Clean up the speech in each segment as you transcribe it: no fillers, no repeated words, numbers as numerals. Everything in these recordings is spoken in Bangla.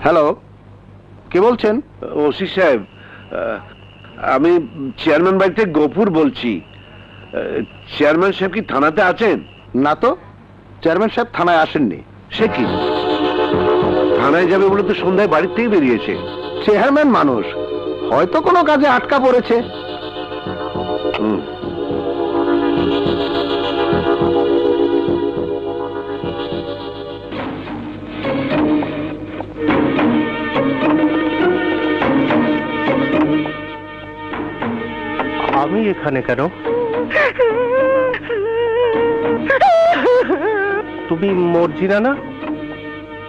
হ্যালো, কে বলছেন? ওসি সাহেব, আমি চেয়ারম্যান বাড়ি থেকে গফুর বলছি। চেয়ারম্যান সাহেব কি থানাতে আছেন? না তো, চেয়ারম্যান সাহেব থানায় আসেননি। সে কি, থানায় যাবে বলে তো সন্ধ্যায় বাড়ির থেকে বেরিয়েছে। চেয়ারম্যান মানুষ, হয়তো কোনো কাজে আটকা পড়েছে। আমি এখানে কেন? তুমি মর্জিনা না?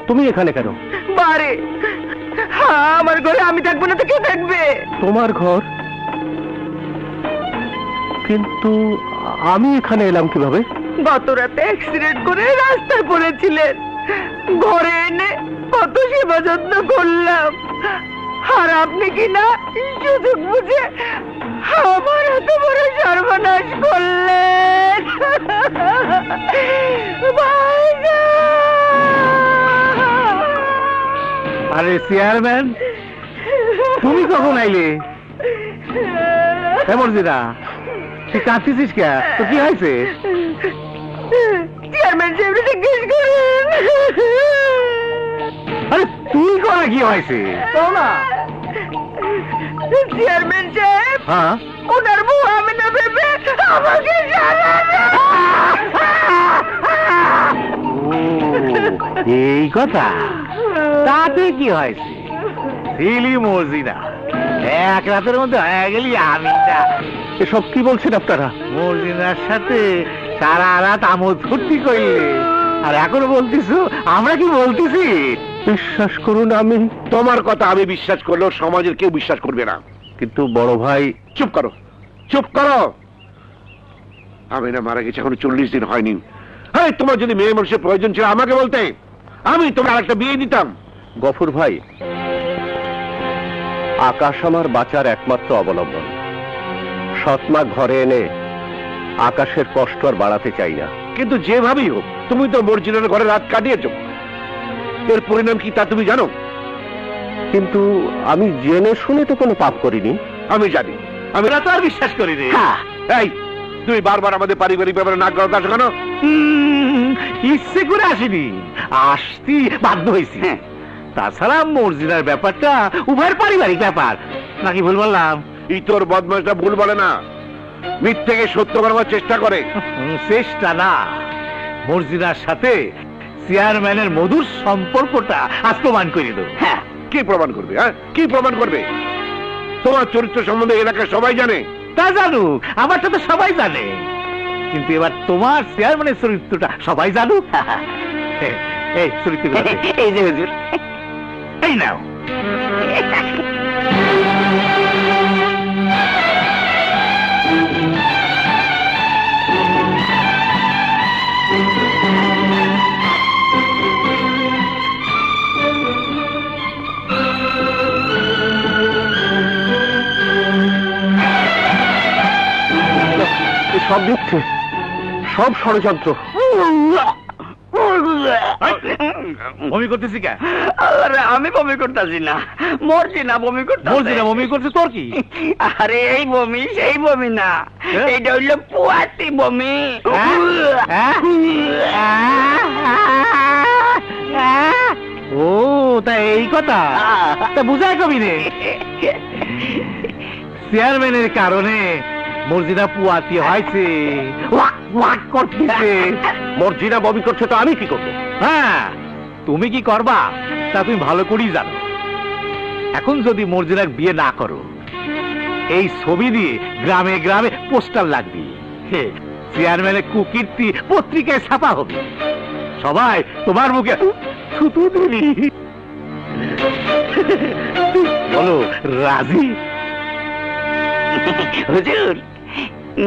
তুমি এখানে কেন? বারে আমার ঘরে আমি থাকবো না তো কে থাকবে? তোমার ঘর, কিন্তু আমি এখানে এলাম কিভাবে? গত রাতে অ্যাক্সিডেন্ট করে রাস্তায় পড়েছিলেন, ঘরে এনে কত সেবা যত্ন করলাম, আর আপনি কি না সুযোগ বুঝে আমার এত বড় সর্বনাশ করলেন। আরে চেয়ারম্যান, তুমি কখন আইলে? মর্জিনা, তুই কাঁদছিস কে? তো কি হয়েছে? চেয়ারম্যান সাহেব জিজ্ঞেস করেন। আরে তুই করা কি হয়েছে? না চেয়ারম্যান সাহেব, হ্যাঁ, ওনার বউ আমি না ভেবে আমাকে এই কথা, তাতে কি হয়েছে? ছিলি মর্জিনা, এক রাতের মধ্যে হয়ে গেলি আমি না। এসব কি বলছেন আপনারা? মর্জিনার সাথে সারা রাত আমোদ ফুর্তি করলে, আর এখন বলতেছ আমরা কি বলতেছি? বিশ্বাস করুন, আমি তোমার কথা আমি বিশ্বাস করলেও সমাজের কেউ বিশ্বাস করবে না। কিন্তু বড় ভাই, চুপ করো, চুপ করো। আমি না মারা গেছে এখনো 40 দিন হয়নি। হ্যাঁ, তোমার যদি মেয়ে মানুষের প্রয়োজন ছিল আমাকে বলতে, আমি তোমার আরেকটা বিয়ে দিতাম। গফুর ভাই, আকাশ আমার বাঁচার একমাত্র অবলম্বন। সৎমা ঘরে এনে আকাশের কষ্ট আর বাড়াতে চাই না। কিন্তু যেভাবেই হোক, তুমি তো মর্জিনার ঘরে রাত কাটিয়েছ, এর পরিণাম কি তা তুমি জানো? কিন্তু আমি জেনে শুনে তো কোনো পাপ করিনি। আমি জানি, আমি তো আর বিশ্বাস করিনি। এই, তুমি বারবার আমাদের পারিবারিক ব্যাপারে নাক গলাতে আসো কেন? ইচ্ছে করে আসিনি, আসতে বাধ্য হয়েছি। তাছাড়া মর্জিনার ব্যাপারটা উভয়ের পারিবারিক ব্যাপার। নাকি ভুল বললাম? ইতর বদমাশটা ভুল বলে না, মিথ্যেকে সত্য করার চেষ্টা করে। চেষ্টা না, মর্জিনার সাথে চেয়ারম্যানের মধুর সম্পর্কটা আজ প্রমাণ করে দেব। হ্যাঁ, কি প্রমাণ করবে? হ্যাঁ, কি প্রমাণ করবে? তোমার চরিত্র সম্বন্ধে এলাকায় সবাই জানে। তা জানুক, আমার সাথে সবাই জানে, কিন্তু এবার তোমার চেয়ারম্যানের চরিত্রটা সবাই জানুক। এই চরিত্র, এই যে হুজুর, এই নাও। সব মিথ্যে, সব ষড়যন্ত্র। বমি করতেছি কে? আমি বমি করতেছি না, মর্জিনা বমি করতেছে। মর্জিনা বমি করছে, তোর কি? আরে এই বমি সেই বমি না, এইটা হইলো পুয়াতি বমি। ও, তা এই কথা, তা বুঝায় কবি রে। চেয়ারম্যানের কারণে মর্জিনা পুয়াতি হয়েছে, মর্জিনা বমি করছে, তো আমি কি করবো? হ্যাঁ, তুমি কি করবা তা তুমি ভালো করেই জানো। এখন যদি মর্জিনার বিয়ে না করো, এই ছবি দিয়ে গ্রামে গ্রামে পোস্টার লাগবে, চেয়ারম্যানের কুকীর্তি পত্রিকায় ছাপা হবে, সবাই তোমার মুখে থুতু দিবি। বলো রাজি? হুজুর,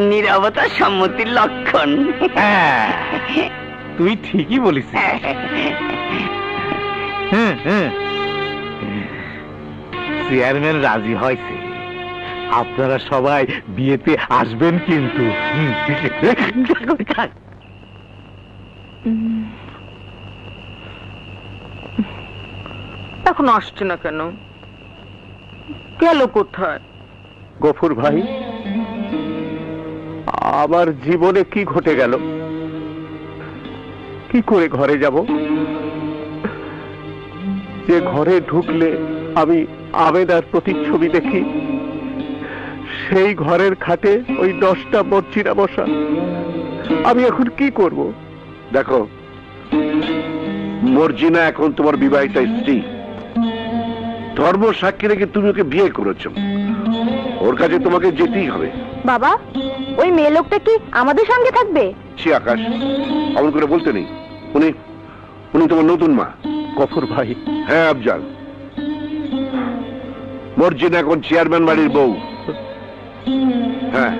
নীরবতা সম্মতির লক্ষণ। হ্যাঁ, তুই ঠিকই বলিস। চেয়ারম্যান রাজি হয়েছে, আপনারা সবাই বিয়েতে আসবেন কিন্তু। এখন আসছে না কেন? গেল কোথায়? গফুর ভাই, আমার জীবনে কি ঘটে গেল? কি করে ঘরে যাব? যে ঘরে ঢুকলে আমি আবেদার প্রতিচ্ছবি দেখি, সেই ঘরের খাটে ওই 10টা মর্জিনা বসা। আমি এখন কি করব? দেখো, মর্জিনা এখন তোমার বিবাহিত স্ত্রী। ধর্ম সাক্ষী রেখে তুমি ওকে বিয়ে করেছো, ওর কাছে তোমাকে যেতেই হবে। বাবা, ওই মেয়ে লোকটা কি আমাদের সঙ্গে থাকবে? সে আকাশ, অমন করে বলতে নেই। উনি উনি তোমার নতুন মা। গফুর ভাই। হ্যাঁ আফজাল, মর্জিনা এখন চেয়ারম্যান বাড়ির বউ। হ্যাঁ,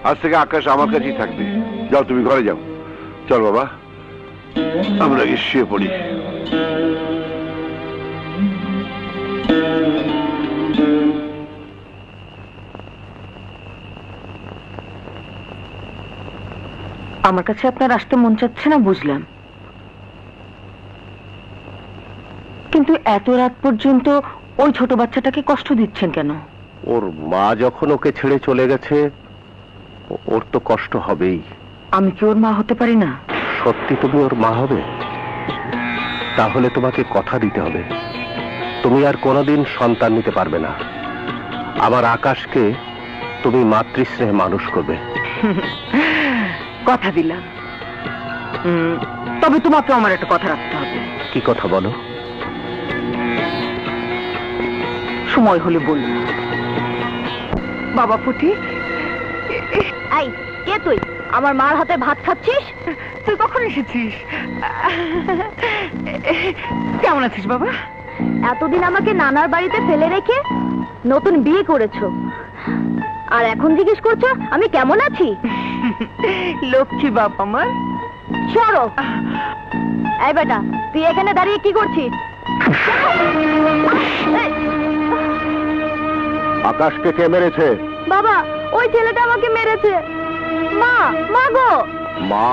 আজ থেকে আকাশ আমার কাছেই থাকবে। যাও, তুমি ঘরে যাও। চল বাবা, আমরা গিয়ে শুয়ে পড়ি। আমার কাছে আপনার আসতে মন চাচ্ছে না, বুঝলাম, কিন্তু এত রাত পর্যন্ত ওই ছোট বাচ্চাটাকে কষ্ট দিচ্ছেন কেন? ওর মা যখন ওকে ছেড়ে চলে গেছে, ওর তো কষ্ট হবেই। আমি কি ওর মা হতে পারি না? সত্যি তুমি ওর মা হবে? তাহলে তোমাকে কথা দিতে হবে, তুমি আর কোনোদিন সন্তান নিতে পারবে না। আমার আকাশকে তুমি মাতৃস্নেহে মানুষ করবে। কথা দিলাম, তবে তোমাকে আমার একটা কথা রাখতে হবে। কি কথা বলো? সময় হলে বলবো। বাবা পুটি। এই, কে তুই? আমার মার হাতে ভাত খাচ্ছিস? তুই কখন এসেছিস? কেমন আছিস বাবা? এতদিন আমাকে নানার বাড়িতে ফেলে রেখে নতুন বিয়ে করেছো, আর এখন জিজ্ঞেস করছো আমি কেমন আছি? লক্ষ্মী বাপ আমার। সরো। এই বেটা, তুই এখানে দাঁড়িয়ে কি করছিস? আকাশকে কে মেরেছে? বাবা, ওই ছেলেটা আমাকে মেরেছে। মা, মা গো। মা?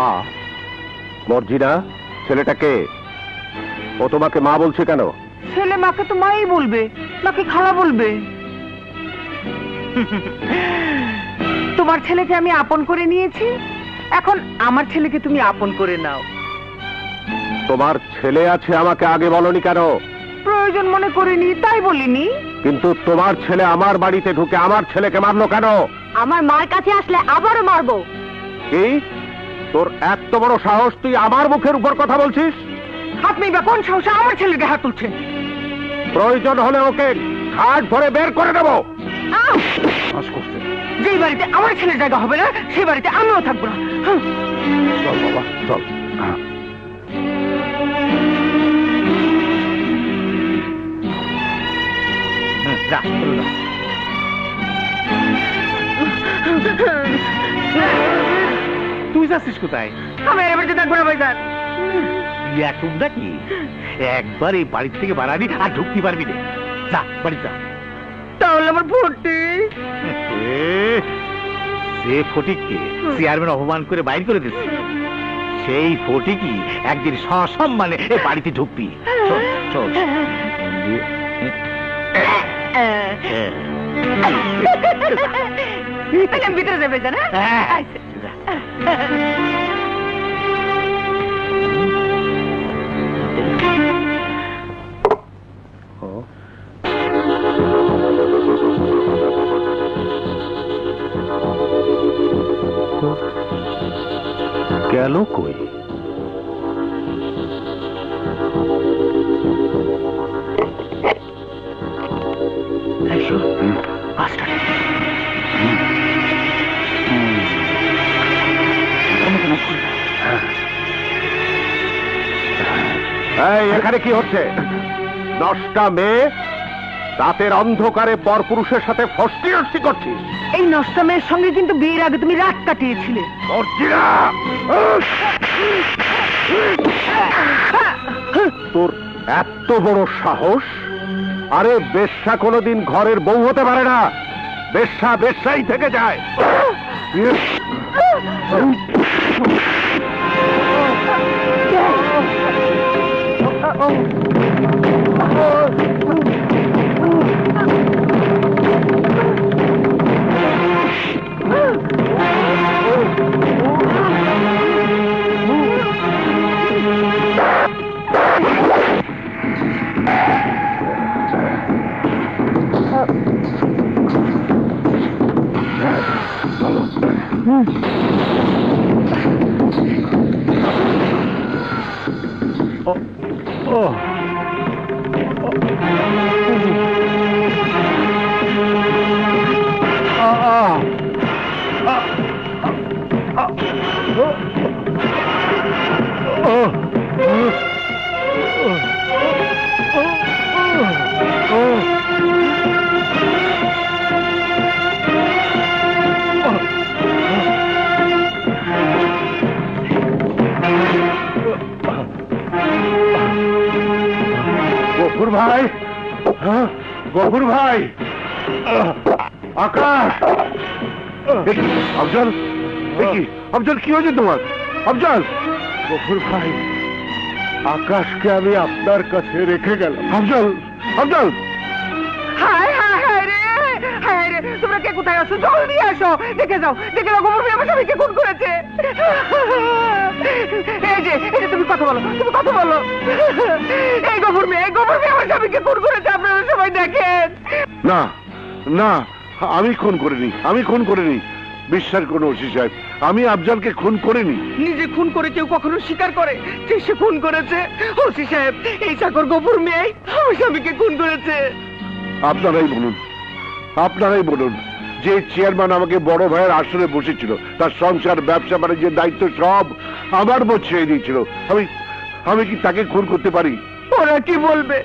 মর্জিনা, ছেলেটাকে? ও তোমাকে মা বলছে কেন? ছেলে মাকে তো মাই বলবে, নাকি খালা বলবে? তোমার ছেলেকে আমি আপন করে নিয়েছি, এখন আমার ছেলেকে তুমি আপন করে নাও। তোমার ছেলে আছে, আমাকে আগে বলনি কেন? প্রয়োজন মনে করিনি, তাই বলিনি। কিন্তু তোমার ছেলে আমার বাড়িতে ঢুকে আমার ছেলেকে মারলো কেন? আমার মার কাছে আসলে আবারও মারবো। কি? তোর এত বড় সাহস, তুই আমার মুখের উপর কথা বলছিস? আপনি বা কোন সাহসে আমার ছেলেকে হাত তুলছেন? প্রয়োজন হলে ওকে ঘাট ধরে বের করে দেবো। যেই বাড়িতে আমার ছেলে জায়গা হবে না, সেই বাড়িতে আমিও থাকবো না। চল বাবা, চল। তুই যাচ্ছিস কোথায়? আমি এর বাড়িতে থাকবো না ভাইজান। এখন নাকি একবার এই বাড়ির থেকে বাড়াবি আর ঢুকতে পারবি না। যা বাড়ি যা। তাহলে আমার ফুটি। সে ফটিককে চেয়ারম্যান অপমান করে বাইর করে দিচ্ছে, সেই ফটিকই একদিন সসম্মানে এই বাড়িতে ঢুকবি। চল চল। ভিতরে যাবে জানা। গেল কই? এখানে কি হচ্ছে? 10টা মেয়ে রাতের অন্ধকারে পরপুরুষের সাথে ফষ্টি নষ্টি করছিস? এই নষ্ট মেয়ের সঙ্গে কিন্তু বিয়ের আগে তুমি রাত কাটিয়েছিলে। তোর এত বড় সাহস? আরে বেশ্যা কোনোদিন ঘরের বউ হতে পারে না, বেশ্যা বেশ্যাই থেকে যায়। গফুর ভাই, গফুর ভাই, আকাশ, আফজল, আফজল কি হয়েছে তোমার? আফজল, গফুর ভাই, আকাশকে আমি আপনার কাছে রেখে গেলাম। আফজল, আফজল, হায় হায় হায় রে, হায় রে, তোমরা কে কোথায় আছো? জলদি আসো, দেখে যাও গফুর মিয়া আমার স্বামীকে খুন করেছে। এই যে তুমি কথা বলো, তুমি কথা বলো। এই গফুর মিয়া আমার স্বামীকে খুন করেছে, আপনারা সবাই দেখেন। না না, আমি খুন করিনি, আমি খুন করিনি। বিশ্বাস করুন ওসি সাহেব, আমি আফজলকে খুন করিনি। নিজে খুন করে কেউ কখনো স্বীকার করে যে সে খুন করেছে? ওসি সাহেব, এই চাকর গফুর মিয়াই আমার স্বামীকে খুন করেছে। আপনারাই বলুন, আপনারাই বলুন, যে চেয়ারম্যান আমাকে বড় ভাইয়ের আসরে বসেছিল, তার সংসার, ব্যবসা বাণিজ্যের দায়িত্ব সব আমার উপর ছেড়ে দিয়েছিল, আমি কি তাকে খুন করতে পারি? ওরা কি বলবে?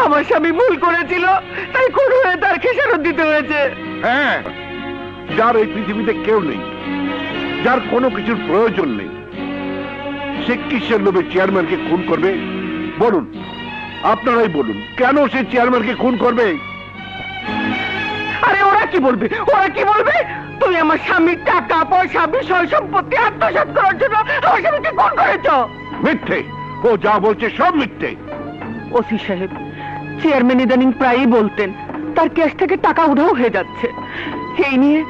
আমার স্বামী ভুল করেছিল, তাই খুন হয়ে তার খেসারত দিতে হয়েছে। হ্যাঁ, যার এই পৃথিবীতে কেউ নেই, যার কোনো কিছুর প্রয়োজন নেই, সে কিসের লোভে চেয়ারম্যানকে খুন করবে? বলুন, আপনারাই বলুন, কেন সে চেয়ারম্যানকে খুন করবে? আরে ওরা কি বলবে, ওরা কি বলবে? তুমি আমার স্বামীর টাকা পয়সা বিষয় সম্পত্তি আত্মসাৎ করার জন্য আমার স্বামীকে খুন করেছ। মিথ্যে, ও যা বলছে সব মিথ্যে। ওসি সাহেব, চেয়ারম্যান ইদানিং প্রায়ই বলতেন তার ক্যাশ থেকে টাকা উধাও হয়ে যাচ্ছে। এই নিয়ে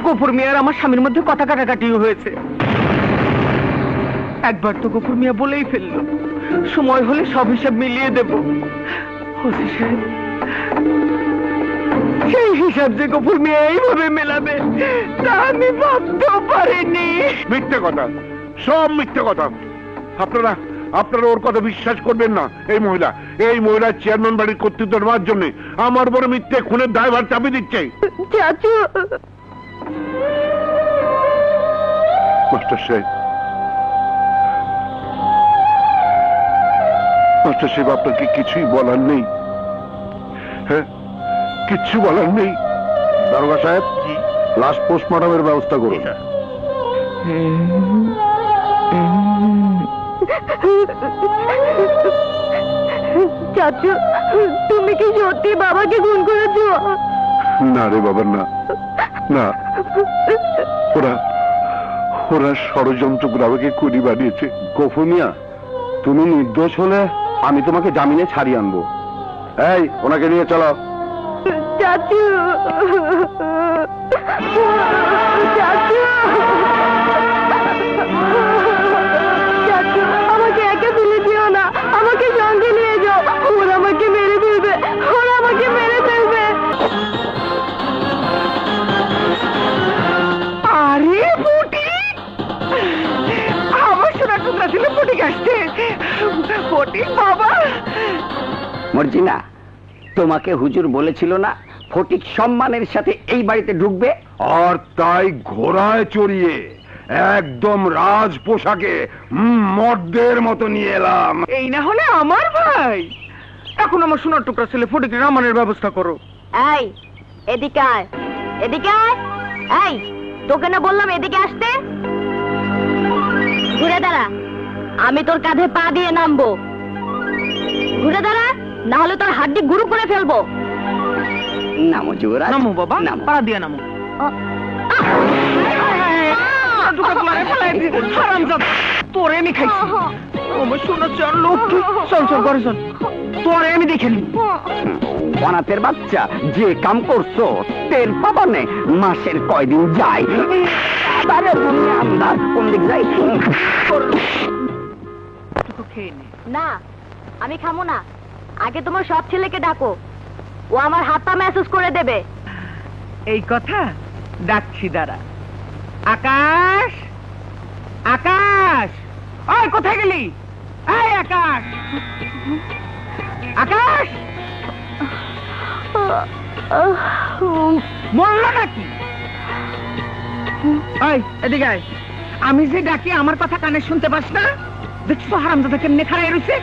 গফুর মিয়ার আমার স্বামীর মধ্যে কথা কাটাকাটিও হয়েছে। একবার তো গফুর মিয়া বলেই ফেললো, সময় হলে সব হিসাব মিলিয়ে দেব। ওসি সাহেব, সেই হিসাব যে গফুর মিয়া এইভাবে মেলাবে তা আমি ভাবতেও পারিনি। মিথ্যে কথা, সব মিথ্যে কথা। আপনারা আপনারা ওর কথা বিশ্বাস করবেন না। এই মহিলা চেয়ারম্যান বাড়ির কর্তৃত্ব নেওয়ার জন্য আমার বড় মিথ্যে খুনের দায়ভার চাপিয়ে দিচ্ছে। চাচু, মাস্টার সাহেব, মাস্টার সাহেব, আপনার কি কিছুই বলার নেই? হ্যাঁ, কিচ্ছু বলার নেই? দারোগা সাহেব, লাশ পোস্টমর্টমের ব্যবস্থা করুন। চাচু, তুমি কি সত্যি বাবাকে খুন করেছো? না রে বাবা, না না, ওরা ষড়যন্ত্র করে আমাকে খুনি বানিয়েছে। গফুর মিয়া, তুমি নির্দোষ হলে আমি তোমাকে জামিনে ছাড়িয়ে আনবো। এই, ওনাকে নিয়ে চলো। চাচু, চাচু, চাচু, আমাকে একা ফেলে দিও না, আমাকে সঙ্গে নিয়ে যাও। ওরা আমাকে মেরে ফেলবে, ওরা আমাকে মেরে ফেলবে। আরে ফুটি, আমার সোনা টুকরা ছিল ফটিক আসছে। ফটিক বাবা। মর্জিনা, তোমাকে হুজুর বলেছিল না ফটিক সম্মানের সাথে এই বাড়িতে ঢুকবে? আর তাই ঘোড়ায় চড়িয়ে একদম রাজ পোশাকে মর্দের মতো নিয়ে এলাম। এই না হলে আমার ভাই। এখন আমার সোনার টুকরা ছেলে ফটিক রামানের ব্যবস্থা করো। এই, এদিকে আয়, এদিকে আয়। এই, তোকে না বললাম এদিকে আসতে? ঘুরে দাঁড়া, আমি তোর কাঁধে পা দিয়ে নামবো। ঘুরে দাঁড়া, না হলে তোর হাড্ডি গুঁড়ো করে ফেলবো। নামো যুবরাজ, নামো বাবা, নামো। পা দিয়ে নামো। তোরে আমি খাইছি, আমার সোনা চার লক্ষ্মী। চল চল ঘরে চল, তোরে আমি দেখে নি। অনাথের বাচ্চা, যে কাম করছো তেল পাবা নে, মাসের কয়দিন যায়। আরে তুমি আন্দাজ কোন দিক যাই? না, আমি খামো না। আগে তোমার সব ছেলেকে ডাকো, ও আমার হাত পা মেসেজ করে দেবে। এই কথা ডাকছি, দাঁড়া। আকাশ, আকাশ, ওই কোথায় গেলি? এই আকাশ, আকাশ মরল নাকি? ওই এদিকে আয়। আমি যে ডাকি আমার কথা কানে শুনতে পাস না? দেখছো হারামজাদা কেমনে খাড়াই রয়েছে?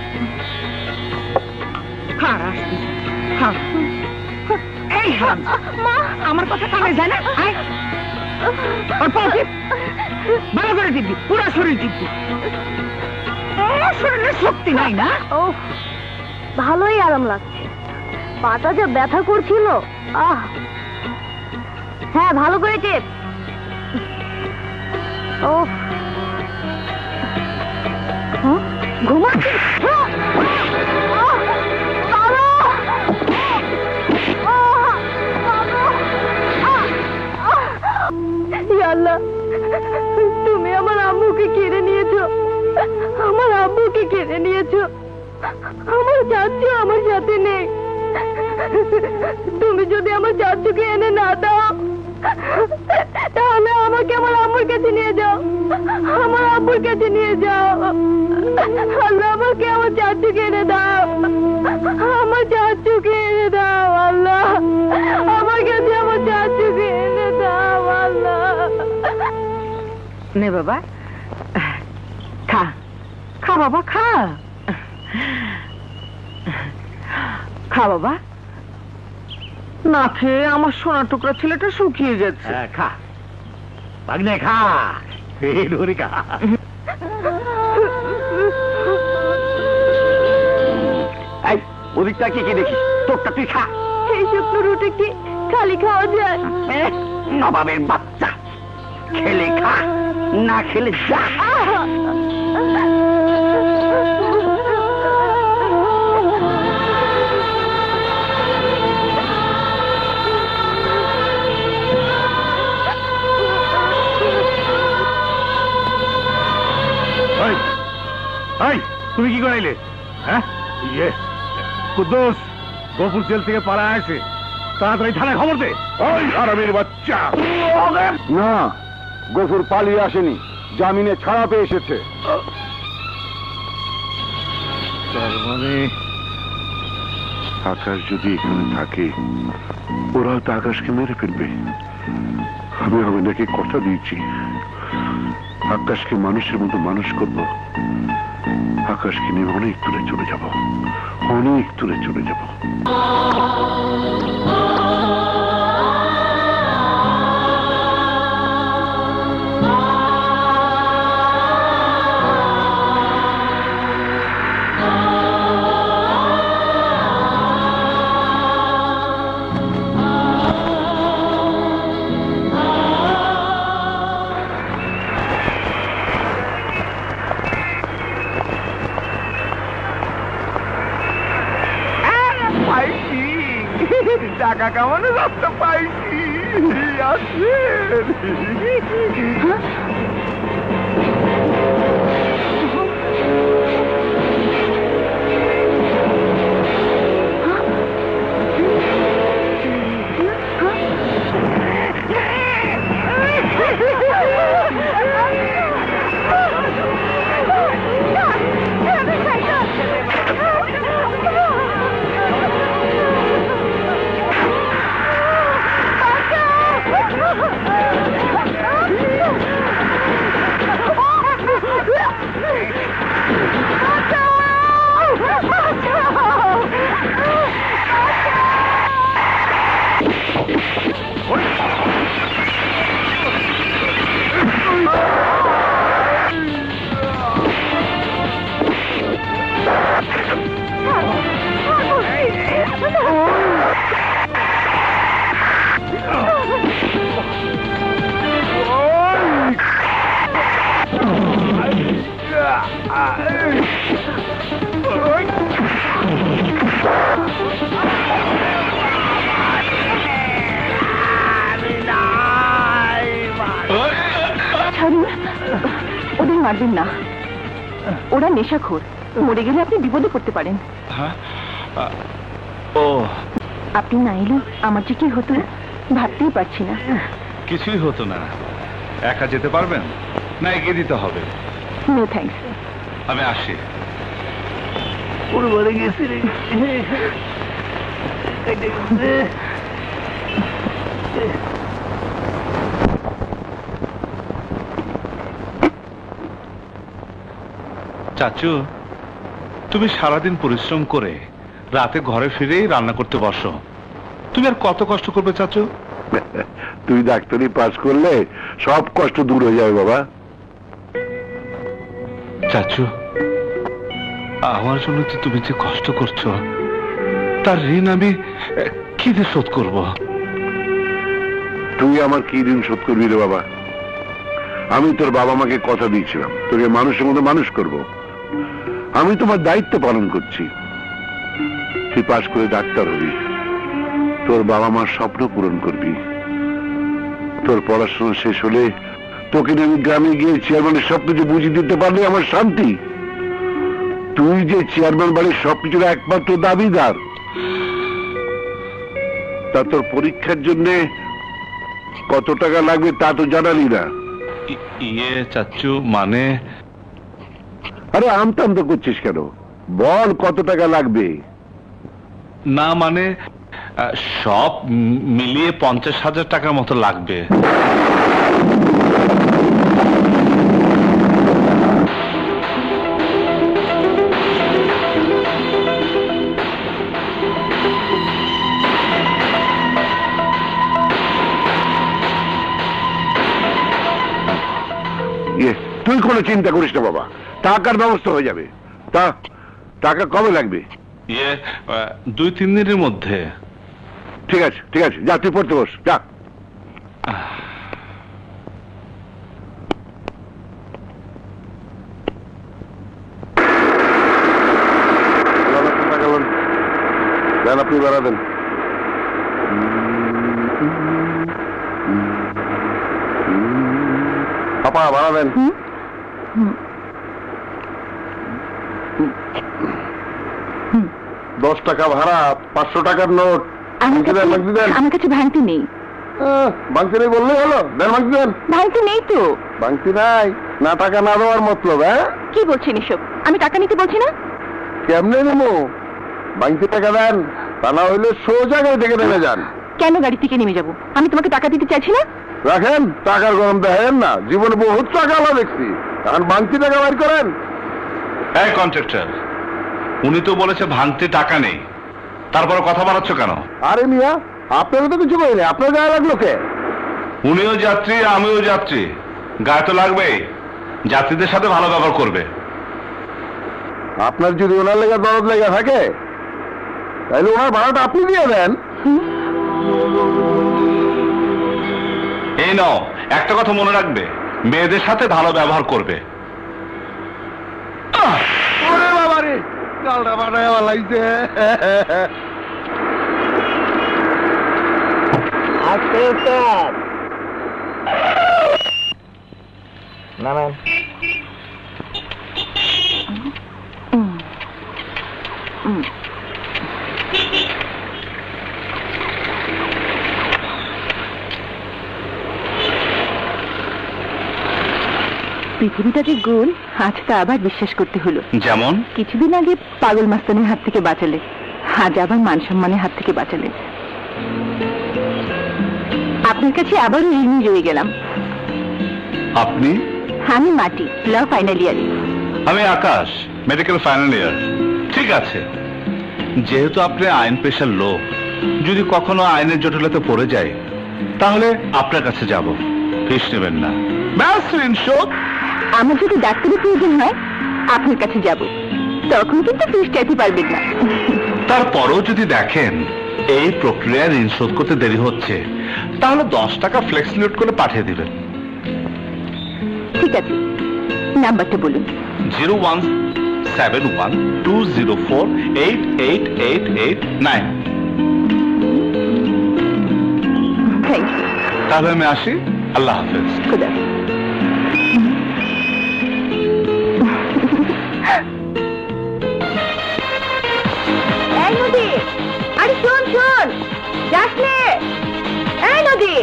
এই হারামজাদা আমার কথা কানে যায় না? আয় ওর পাও টিপ, ভালো করে টিপবি, পুরো শরীর টিপবি। শরীরে শক্তি নাই না? ও ভালোই আরাম লাগছে, পাটা যে ব্যথা করছিল। হ্যাঁ ভালো করে টেপ। ও ঘুমাচ্ছি। আল্লাহ, তুমি আমার আম্মুকে কেড়ে নিয়েছো, আমার আব্বুকে কেড়ে নিয়েছো, আমার চাচু আমার সাথে নেই। তুমি যদি আমার চাচুকে এনে না দাও, তাহলে আমাকে আমার আম্মুর কাছে নিয়ে যাও, আমার আব্বুর কাছে নিয়ে যাও। আল্লাহ, আমাকে আমার চাচুকে এনে দাও, আমার চাচুকে এনে দাও। আল্লাহ, আমার কাছে আমার চাচুকে এনে দাও। আল্লাহ, নে বাবা, খা খা বাবা, খা খা বাবা। না খেয়ে আমার সোনা টুকরা ছেলেটা শুকিয়ে যাচ্ছে। হ্যাঁ, খা ভাগ্নে, খা পেট ভরে খা। এই ওদিকটা কি কি দেখিস? তোরটা তুই খা। এই শুকনো রুটি কি খালি খাওয়া যায়? নবাবের বাচ্চা, খেলে খা, না খেলে যা। তুমি কি করাইলে? হ্যাঁ, ইয়ে কুদ্দুস গফুর জেল থেকে পালা আছে, তাড়াতাড়ি থানায় খবর দে। ওই হারামির বাচ্চা! না, গফুর পালিয়ে আসেনি, জামিনে ছাড়া পেয়ে এসেছে। তার মানে আকাশ যদি এখানে থাকে, ওরা তো আকাশকে মেরে ফেলবে। আমি নাকি কথা দিয়েছি, আকাশকে মানুষের মতো মানুষ করব। আকাশকে নিয়ে অনেক দূরে চলে যাব, অনেক দূরে চলে যাব। টাকা কামানো রাস্তা পাইছি, ওদের মারবেন না, ওরা নেশাখোর, মরে গেলে আপনি বিপদে পড়তে পারেন। ও, আপনি না এলে আমার যে কি হতো ভাবতেই পারছি না। কিছুই হতো না। একা যেতে পারবেন না? এগিয়ে দিতে হবে। No thanks. আমি আসি। পুরো গেছি রে। চাচু, তুমি সারাদিন পরিশ্রম করে রাতে ঘরে ফিরেই রান্না করতে বসো। তুমি আর কত কষ্ট করবে চাচু? তুই ডাক্তারি পাস করলে সব কষ্ট দূর হয়ে যাবে বাবা। চাচু, আমার জন্য তো তুমি যে কষ্ট করছো, তার ঋণ আমি কি দিয়ে শোধ করব? তুই আমার কি ঋণ শোধ করবি রে বাবা? আমি তোর বাবা মাকে কথা দিয়েছিলাম তোকে মানুষের মতো মানুষ করব। আমি তোমার দায়িত্ব পালন করছি। তুই পাস করে ডাক্তার হবি, তোর বাবা মার স্বপ্ন পূরণ করবি। তোর পড়াশোনা শেষ হলে তোকে নিয়ে আমি গ্রামে গিয়ে চেয়ারম্যানের সবকিছু বুঝিয়ে দিতে পারলে আমার শান্তি। তুই যে চেয়ারম্যান বাড়ির সবকিছুর একমাত্র দাবিদার, তা তোর পরীক্ষার জন্য কত টাকা লাগবে তা তো জানালি না। ইয়ে চাচু, মানে আরে আমতা আমতা করছিস কেন? বল কত টাকা লাগবে। না মানে সব মিলিয়ে 50,000 টাকার মতো লাগবে। তুই কোনো চিন্তা করিস না বাবা, টাকার ব্যবস্থা হয়ে যাবে। তা টাকা কবে লাগবে? ইয়ে 2-3 দিনের মধ্যে। ঠিক আছে ঠিক আছে, যা তুই পড়তে বস, যা। আপনি বেড়াবেন। পাপা বাড়াবেন। 10 টাকা ভাড়া, 500 টাকার নোট। আমার কাছে ভাঙতি নেই। ভাঙতি নেই বললেই হলো? দেন ভাঙতি দেন। ভাঙতি নেই তো। ভাঙতি নাই না, টাকা না দেওয়ার মতলব? হ্যাঁ, কি বলছেন এসব? আমি টাকা নিতে বলছি না। কেমনে নেবো? ভাঙতি টাকা দেন, তা না হইলে সোজা গাড়ি থেকে নেমে যান। কেন গাড়ি থেকে নেমে যাব? আমি তোমাকে টাকা দিতে চাইছি না। রাখেন, টাকার গরম দেখেন না, জীবনে বহুত টাকা আলা দেখছি, এখন ভাঙতি টাকা বের করেন। এই কন্ট্রাক্টর, উনি তো বলেছে ভাঙতে টাকা নেই, তারপরে কথা বাড়াচ্ছ কেন? আরে মিয়া, আপনারও তো কিছু করিনি, আপনার গায়ে লাগলো কে? উনিও যাত্রী, আমিও যাত্রী, গায়ে তো লাগবেই। যাত্রীদের সাথে ভালো ব্যবহার করবে। আপনার যদি ওনার লেগে দরদ লেগে থাকে তাহলে ওনার ভাড়াটা আপনি দিয়ে দেন। এই নাও, একটা কথা মনে রাখবে, মেয়েদের সাথে ভালো ব্যবহার করবে। ওরে বাবা রে, গালটা বানায় লাগছে। নামেন। পৃথিবীটা যে গোল, আজ তা আবার বিশ্বাস করতে হলো। যেমন কিছুদিন আগে পাগল মাস্তানের হাত থেকে বাঁচালে, আজ আবার মান সম্মানের হাত থেকে বাঁচালে। আপনার কাছে আবারও ঋণী রয়ে গেলাম। আপনি? আমি মাটি, ল ফাইনাল ইয়ারে। আমি আকাশ, মেডিকেল ফাইনাল ইয়ার। ঠিক আছে, যেহেতু আপনি আইন পেশার লোক, যদি কখনো আইনের জটিলতা পড়ে যায় তাহলে আপনার কাছে যাব, ফিস নেবেন না। ব্যাস, ঋণ শোধ। আমার যদি ডাক্তারি প্রয়োজন হয় আপনার কাছে যাব, তখন কিন্তু ফিস চাইতে পারবেন না। তারপরও যদি দেখেন এই প্রক্রিয়া ঋণ শোধ করতে দেরি হচ্ছে, তাহলে 10 টাকা ফ্লেক্স লোড করে পাঠিয়ে দিবেন। ঠিক আছে, নাম্বারটা বলুন। 01712048889। Thank you. তাহলে আমি আসি, আল্লাহ হাফেজ। খুদা। এই নদী, আরে শোন শোন, যাস নে। এই নদী,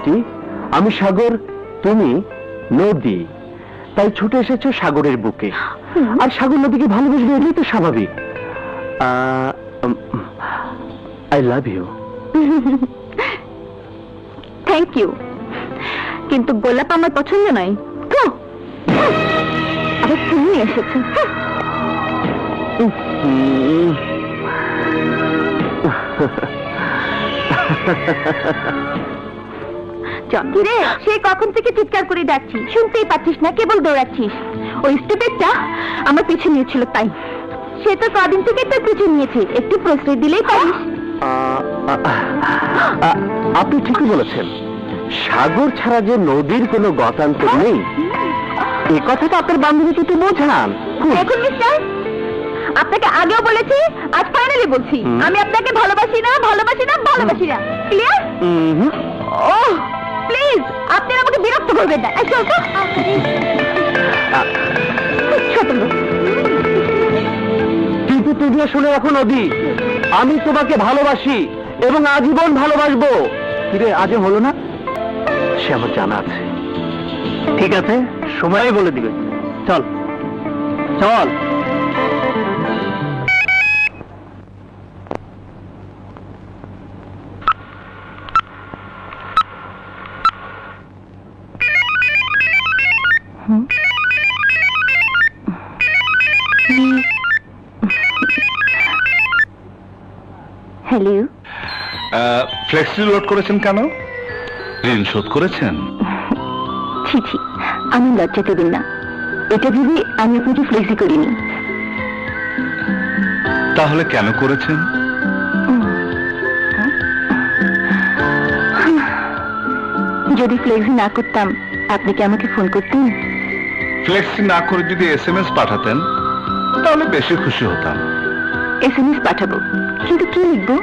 চাচি, আমি সাগর, তুমি নদী, তাই ছুটে এসেছো সাগরের বুকে। আর সাগর নদীকে ভালোবাসবে, এটাই তো স্বাভাবিক। I love you. Thank you, কিন্তু গোলাপ আমার পছন্দ নয় তো। আবার তুমি এসেছো। রে, সে কখন থেকে চিৎকার করে ডাকছি, শুনতেই পাচ্ছিস না, কেবল দৌড়াচ্ছিস। ওই স্টুপিডটা আমার পিছু নিয়েছিল, তাই সে তো কদিন থেকে তোর পিছু নিয়েছে, একটু প্রশ্রয় দিলেই পারিস। আপনি ঠিকই বলেছেন, সাগর ছাড়া যে নদীর কোনো গতান্তর নেই, এ কথাটা আপনার বান্ধবীকে একটু বোঝান। দেখুন মিস্টার, আপনাকে আগেও বলেছি, আজ ফাইনালি বলছি, আমি আপনাকে ভালোবাসি না, ভালোবাসি না, ভালোবাসি না। ক্লিয়ার? ওহ প্লিজ, আপনি আমাকে বিরক্ত করবেন না। ছোট লোক। কিন্তু তুমি শুনে রাখো নদী, আমি তোমাকে ভালোবাসি এবং আজীবন ভালোবাসবো। কিরে, আজও হলো না? সে আমার জানা আছে। ঠিক আছে, সময়ই বলে দিবে। চল চল। হ্যালো, ফ্লেক্সি লোড করেছেন কেন? ঋণ শোধ করেছেন? ছি ছি, আমি লজ্জা দেবেন না, এটা ভেবে আমি আপনাকে ফ্লেক্সি করিনি। তাহলে কেন করেছেন? যদি ফ্লেক্সি না করতাম, আপনি কি আমাকে ফোন করতেন? ফ্লেক্সি না করে যদি SMS পাঠাতেন তাহলে বেশি খুশি হতাম। SMS পাঠাবো, কিন্তু কি লিখবো?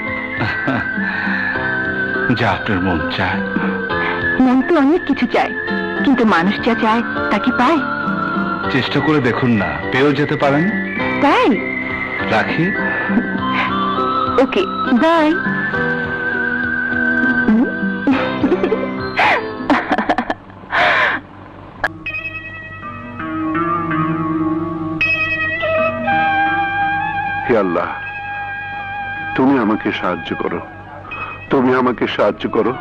যা আপনার মন চায়। মন তো অনেক কিছু চায়, কিন্তু মানুষ যা চায় তা কি পায়? চেষ্টা করে দেখুন না, পেয়েও যেতে পারেন। তাই রাখি। ওকে, বাই। হে আল্লাহ, তুমি আমাকে সাহায্য করো, তুমি আমাকে সাহায্য করো।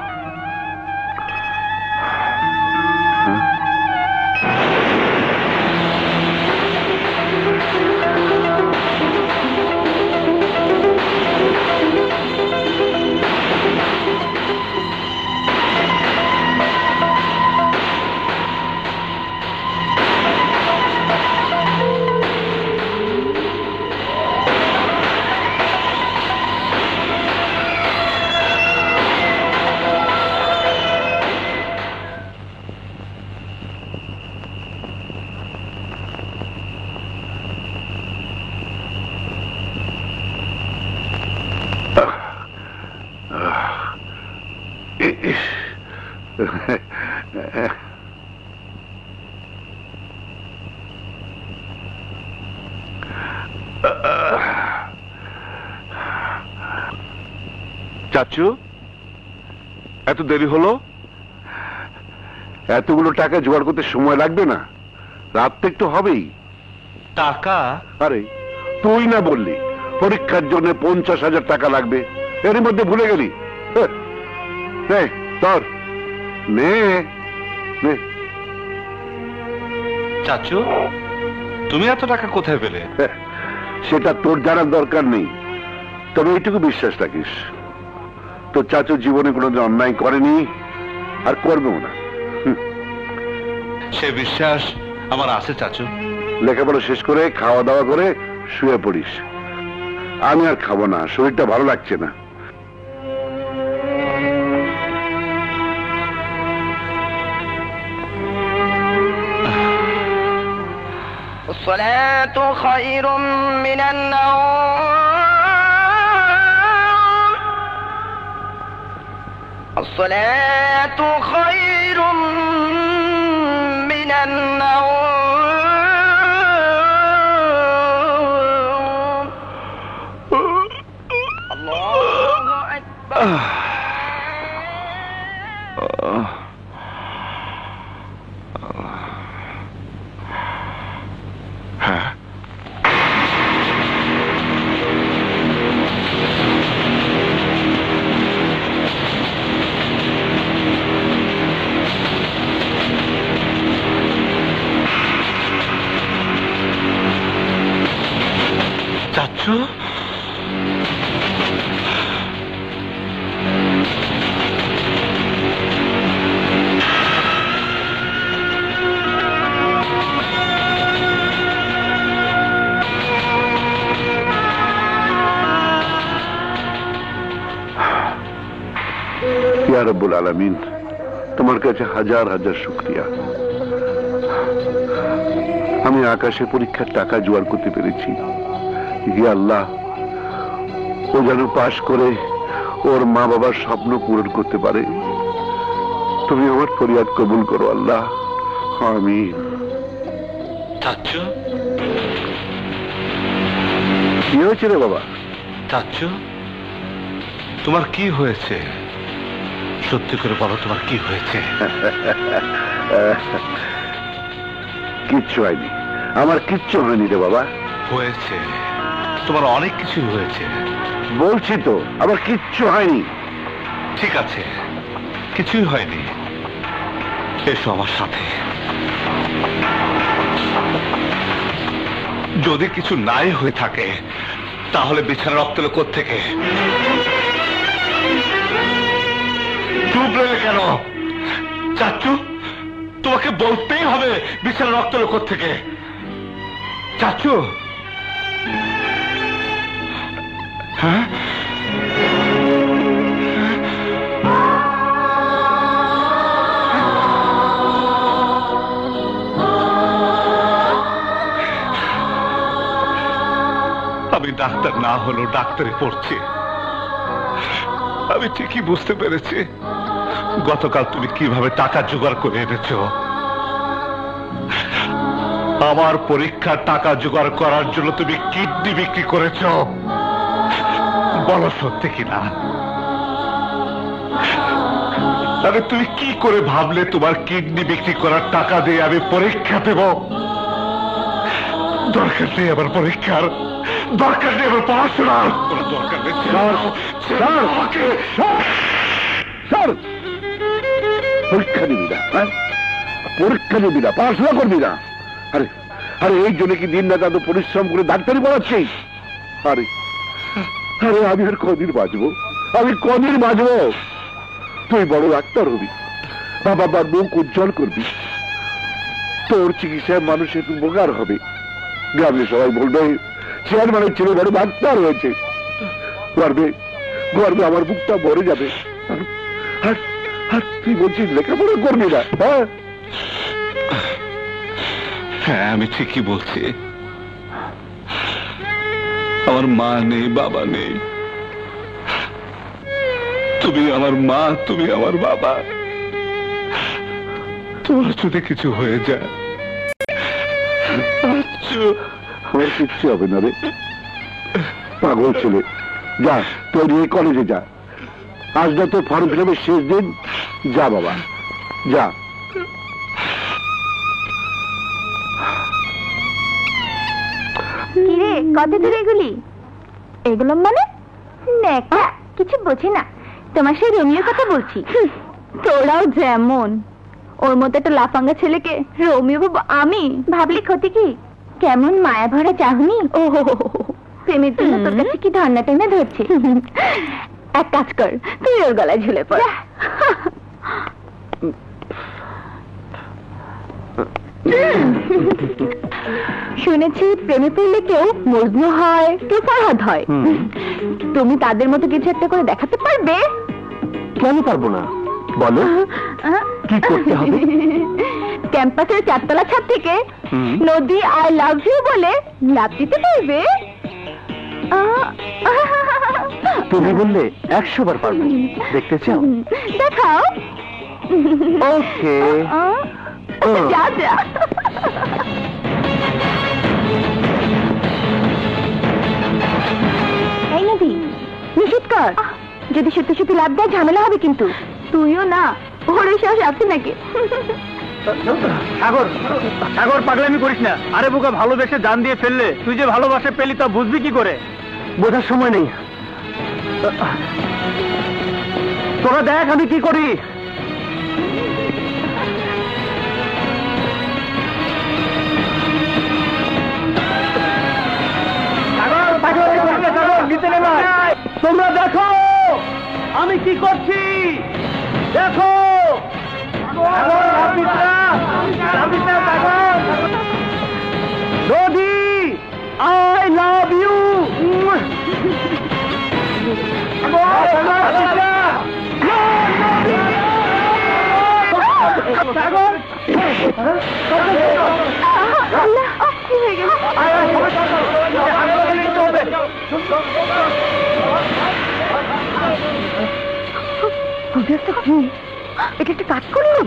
চাচু, এত দেরি হলো? এতগুলো টাকা জোগাড় করতে সময় লাগবে না? রাত তো একটু হবেই। টাকা? আরে তুই না বললি পরীক্ষার জন্য 50,000 টাকা লাগবে, এর মধ্যে ভুলে গেলি? তোর নে নে। চাচু, তুমি এত টাকা কোথায় পেলে? সেটা তোর জানার দরকার নেই, তবে এইটুকু বিশ্বাস রাখিস, তোর চাচু জীবনে কোনোদিন অন্যায় করেনি আর করবেও না। সে বিশ্বাস আমার আছে চাচু। লেখাপড়া শেষ করে খাওয়া দাওয়া করে শুয়ে পড়িস। আমি আর খাবো না, শরীরটা ভালো লাগছে না। الصلاة خير من النوم، الصلاة خير من النوم. الله أكبر. চাচ্চু, ইয়া রব্বুল আলামিন, তোমার কাছে হাজার হাজার শুকরিয়া। আমি আকাশে পরীক্ষার টাকা জোগাড় করতে পেরেছি। হে আল্লাহ, ও যেন পাশ করে ওর মা বাবার স্বপ্ন পূরণ করতে পারে। তুমি আমার ফরিয়াদ কবুল করো আল্লাহ, আমিন। চাচ্চু, কি হয়েছে রে বাবা? চাচ্চু, তোমার কি হয়েছে? সত্যি করে বলো, তোমার কি হয়েছে? কিচ্ছু হয়নি, আমার কিচ্ছু হয়নি রে বাবা। হয়েছে, তোমার অনেক কিছুই হয়েছে। বলছি তো আমার কিচ্ছু হয়নি। ঠিক আছে, কিছুই হয়নি, এসো আমার সাথে। যদি কিছু নাই হয়ে থাকে তাহলে বিছানা রক্ত এলো কোত্থেকে? চুপ রইলে কেন? চাচ্চু, তোমাকে বলতেই হবে বিছানা রক্ত এলো কোত্থেকে। চাচ্চু, হ্যাঁ, আমি ডাক্তার না হলেও ডাক্তারি পড়ছি। আমি ঠিকই বুঝতে পেরেছি গতকাল তুমি কিভাবে টাকা জোগাড় করে এনেছো। আমার পরীক্ষার টাকা জোগাড় করার জন্য তুমি কিডনি বিক্রি করেছো। বলো সত্যি কিনা? আরে তুমি কি করে ভাবলে তোমার কিডনি বিক্রি করার টাকা দিয়ে আমি পরীক্ষা দেব? দরকার নেই আমার পরীক্ষার, দরকার নেই আমার পড়াশোনার, কোনো দরকার নেই। পরীক্ষা নিবি না? পরীক্ষা নিবি না, পড়াশোনা করবি না? আরে আরে এই জন্য কি দিন রাত এত পরিশ্রম করে ডাক্তারি পড়াচ্ছিস? আরে আরে আমি আর কদিন বাঁচবো? আমি কদিন বাঁচবো? তুই বড় ডাক্তার হবি, বাবা মার মুখ উজ্জ্বল করবি, তোর চিকিৎসায় মানুষের উপকার হবে। গ্রামে সবাই বলবে চেয়ারম্যানের ছেলে বড় ডাক্তার হয়েছে। গর্বে গর্বে আমার বুকটা ভরে যাবে। আর তুই বলছিস লেখাপড়া করবি না? হ্যাঁ, আমি ঠিকই বলছি। আমার মা নেই, বাবা নেই, তুমি আমার মা, তুমি আমার বাবা। তোমার যদি কিছু হয়ে যায় আমার কিচ্ছু হবে না রে পাগল ছেলে। যা তোর নিয়ে কলেজে যা, আজ না তোর ফর্ম ফিল আপের শেষ দিন। যা বাবা যা। কিরে, কত দূর এগুলি? এগুলো মানে নেকা, কিছু বোঝে না। তোমার সেই রোমিওর কথা বলছি। তোরাও যেমন, ওর মতো একটা লাফাঙ্গা ছেলেকে রোমিও বাবু আমি ভাবলি ক্ষতি কি? কেমন মায়া ভরা চাহনি। ও প্রেমের জন্য তোর কাছে কি ধর্না টেনে ধরছে? এক কাজ কর, তুই ওর গলায় ঝুলে পড়। শুনেছি প্রেমে পড়লে কেউ মজনু হয়, কেউ ফারহাদ হয়। তুমি তাদের মতো কিছু একটা করে দেখাতে পারবে? কেন পারবো না, বলো কি করতে হবে? ক্যাম্পাসের 4 তলা ছাদ থেকে নদী আই লাভ ইউ বলে লাফ দিতে পারবে? তুমি বললে 100 বার পারবো। দেখতে চাও? দেখাও। ওকে, যা যা। এই নদী, নিষেধ কর। যদি সত্যি সত্যি লাভ দেয় ঝামেলা হবে কিন্তু। তুইও না, ওর সাহস আছে নাকি? সাগর, সাগর পাগলামি করিস না। আরে বোকা, ভালোবেসে জান দিয়ে ফেললে তুই যে ভালোবাসা পেলি তা বুঝবি কি করে? বোঝার সময় নেই। তোরা দেখ আমি কি করি। সাগর, পাগল তোমরা দেখো আমি কি করছি, দেখো। নদী, আই লাভ ইউ। কি হয়ে গেল? কি এটা একটা কাজ করলাম?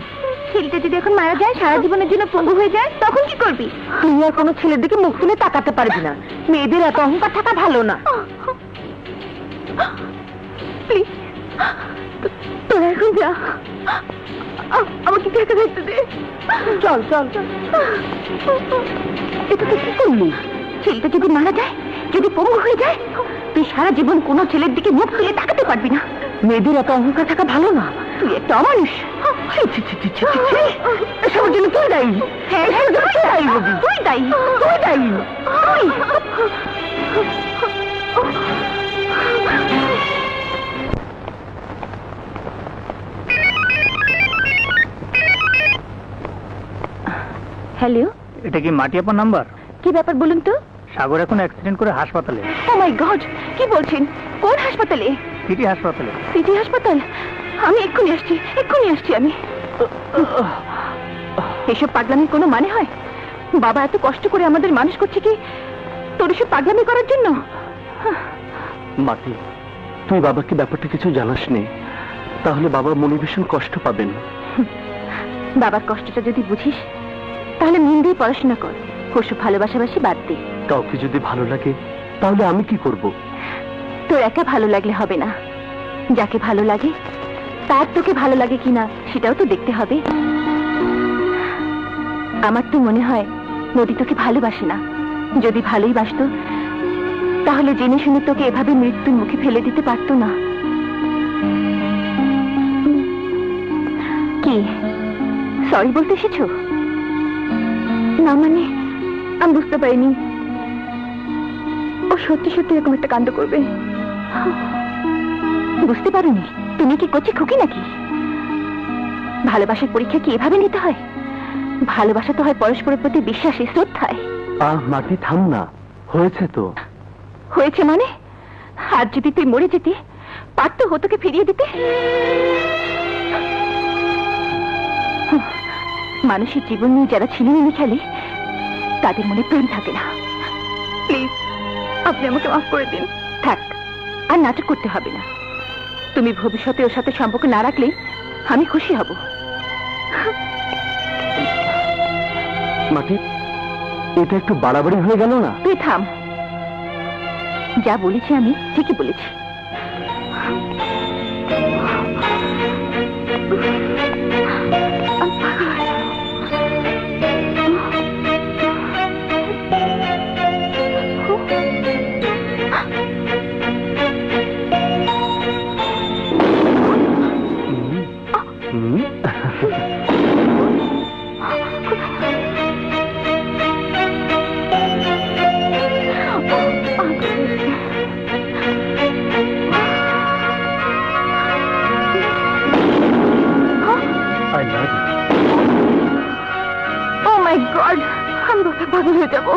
ছেলেটা যদি এখন মারা যায়, সারা জীবনের জন্য পঙ্গু হয়ে যায়, তখন কি করবি? তুই আর কোনো ছেলের দিকে মুখ তুলে তাকাতে পারবি না। মেয়েদের এত অহংকার থাকা ভালো না। প্লিজ তোরা এখন যা, আমাকে একা থাকতে দে। চল চল চল। এটা তুই কি করলি? ছেলেটা যদি মারা যায়, যদি পঙ্গু হয়ে যায়, তুই সারা জীবন কোনো ছেলের দিকে মুখ তুলে তাকাতে পারবি না। মেয়েদের এত অহংকার থাকা ভালো না। তুই একটা অমানুষ। এসবের জন্য তুই দায়ী। হ্যাঁ, তুই দায়ী হবি। তুই দায়ী, তুই দায়ী, তুই। হ্যালো, এটা কি মাটিয়াপার নাম্বার? কি ব্যাপার বলুন তো? সাগর এখন অ্যাক্সিডেন্ট করে হাসপাতালে। ও মাই গড, কি বলছেন? কোন হাসপাতালে? সিটি হাসপাতালে। সিটি হাসপাতাল? আমি এক্ষুনি আসছি আমি। এসব পাগলামির কোনো মানে হয়? বাবা এত কষ্ট করে আমাদের মানুষ করছে কি তোর এসব পাগলামি করার জন্য? মাটি, তুই বাবাকে ব্যাপারটা কিছু জানাস নি, তাহলে বাবা মনে ভীষণ কষ্ট পাবেন। বাবার কষ্টটা যদি বুঝিস, তাহলে মন দিয়ে পড়াশোনা কর। ওসব ভালোবাসাবাসি বাদ দে। কাউকে যদি ভালো লাগে, তাহলে আমি কি করব? তোর একা ভালো লাগলে হবে না, যাকে ভালো লাগে তার তোকে ভালো লাগে কিনা সেটাও তো দেখতে হবে। আমার তো মনে হয় নদী তোকে ভালোবাসে না। যদি ভালোই বাসতো, তাহলে জেনে শুনে তোকে এভাবে মৃত্যুর মুখে ফেলে দিতে পারতো না। কি সরি বলতে এসেছো? না মানে আমি বুঝতে পারিনি ও সত্যি সত্যি এরকম একটা কাণ্ড করবে। বুঝতে পারোনি? তুমি কি কচি খুকি নাকি? ভালোবাসার পরীক্ষা কি এভাবে নিতে হয়? ভালোবাসা তো হয় পরস্পরের প্রতি বিশ্বাসে, শ্রদ্ধায়। মাটি থাম না, হয়েছে তো। হয়েছে মানে? আজ যদি তুই মরে যেতি, পারতো হতোকে ফিরিয়ে দিতে। মানুষের জীবন নিয়ে যারা ছিনিমিনি খেলে, তাদের মনে প্রেম থাকে না। প্লিজ আপনি আমাকে মাফ করে দিন। থাক, আর নাটক করতে হবে না। তুমি ভবিষ্যতে ওর সাথে সম্পর্ক না রাখলে আমি খুশি হব। মাটি, এটা একটু বাড়াবাড়ি হয়ে গেল না? তুই থাম। যা বলেছি আমি ঠিকই বলেছি। Oh my God! আমি বোধহয় পাগল হয়ে যাবো।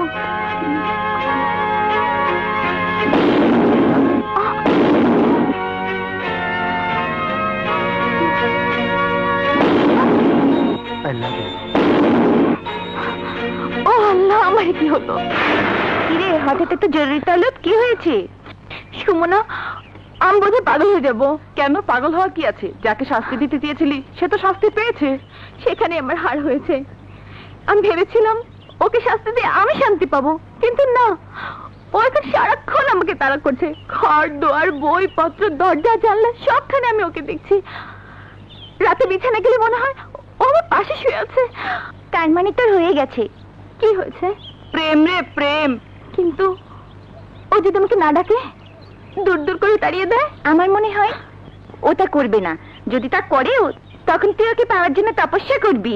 ও আল্লাহ, আমার কি হলো? কিরে, হঠাৎ এত জরুরি তলব, কি হয়েছে? সুমনা, আমি বোধহয় পাগল হয়ে যাবো। কেন, পাগল হওয়া কি আছে? যাকে শাস্তি দিতে চেয়েছিলি সে তো শাস্তি পেয়েছে। সেখানে আমার হার হয়েছে। আমি ভেবেছিলাম ওকে শাস্তি দিয়ে আমি শান্তি পাবো, কিন্তু না, ও এখন সারাক্ষণ আমাকে তাড়া করছে। ঘর দোয়ার, বইপত্র, দরজা জানলা সবখানে আমি ওকে দেখছি। রাতে বিছানা গেলে মনে হয় ও আমার পাশে শুয়ে আছে। তার মানে তোর হয়ে গেছে? কি হয়েছে? প্রেম রে, প্রেম। কিন্তু ও যদি আমাকে না ডাকে, দূর দূর করে তাড়িয়ে দেয়, আমার মনে হয় ও তা করবে না। যদি তা করেও, তখন তুই ওকে পাওয়ার জন্য তপস্যা করবি।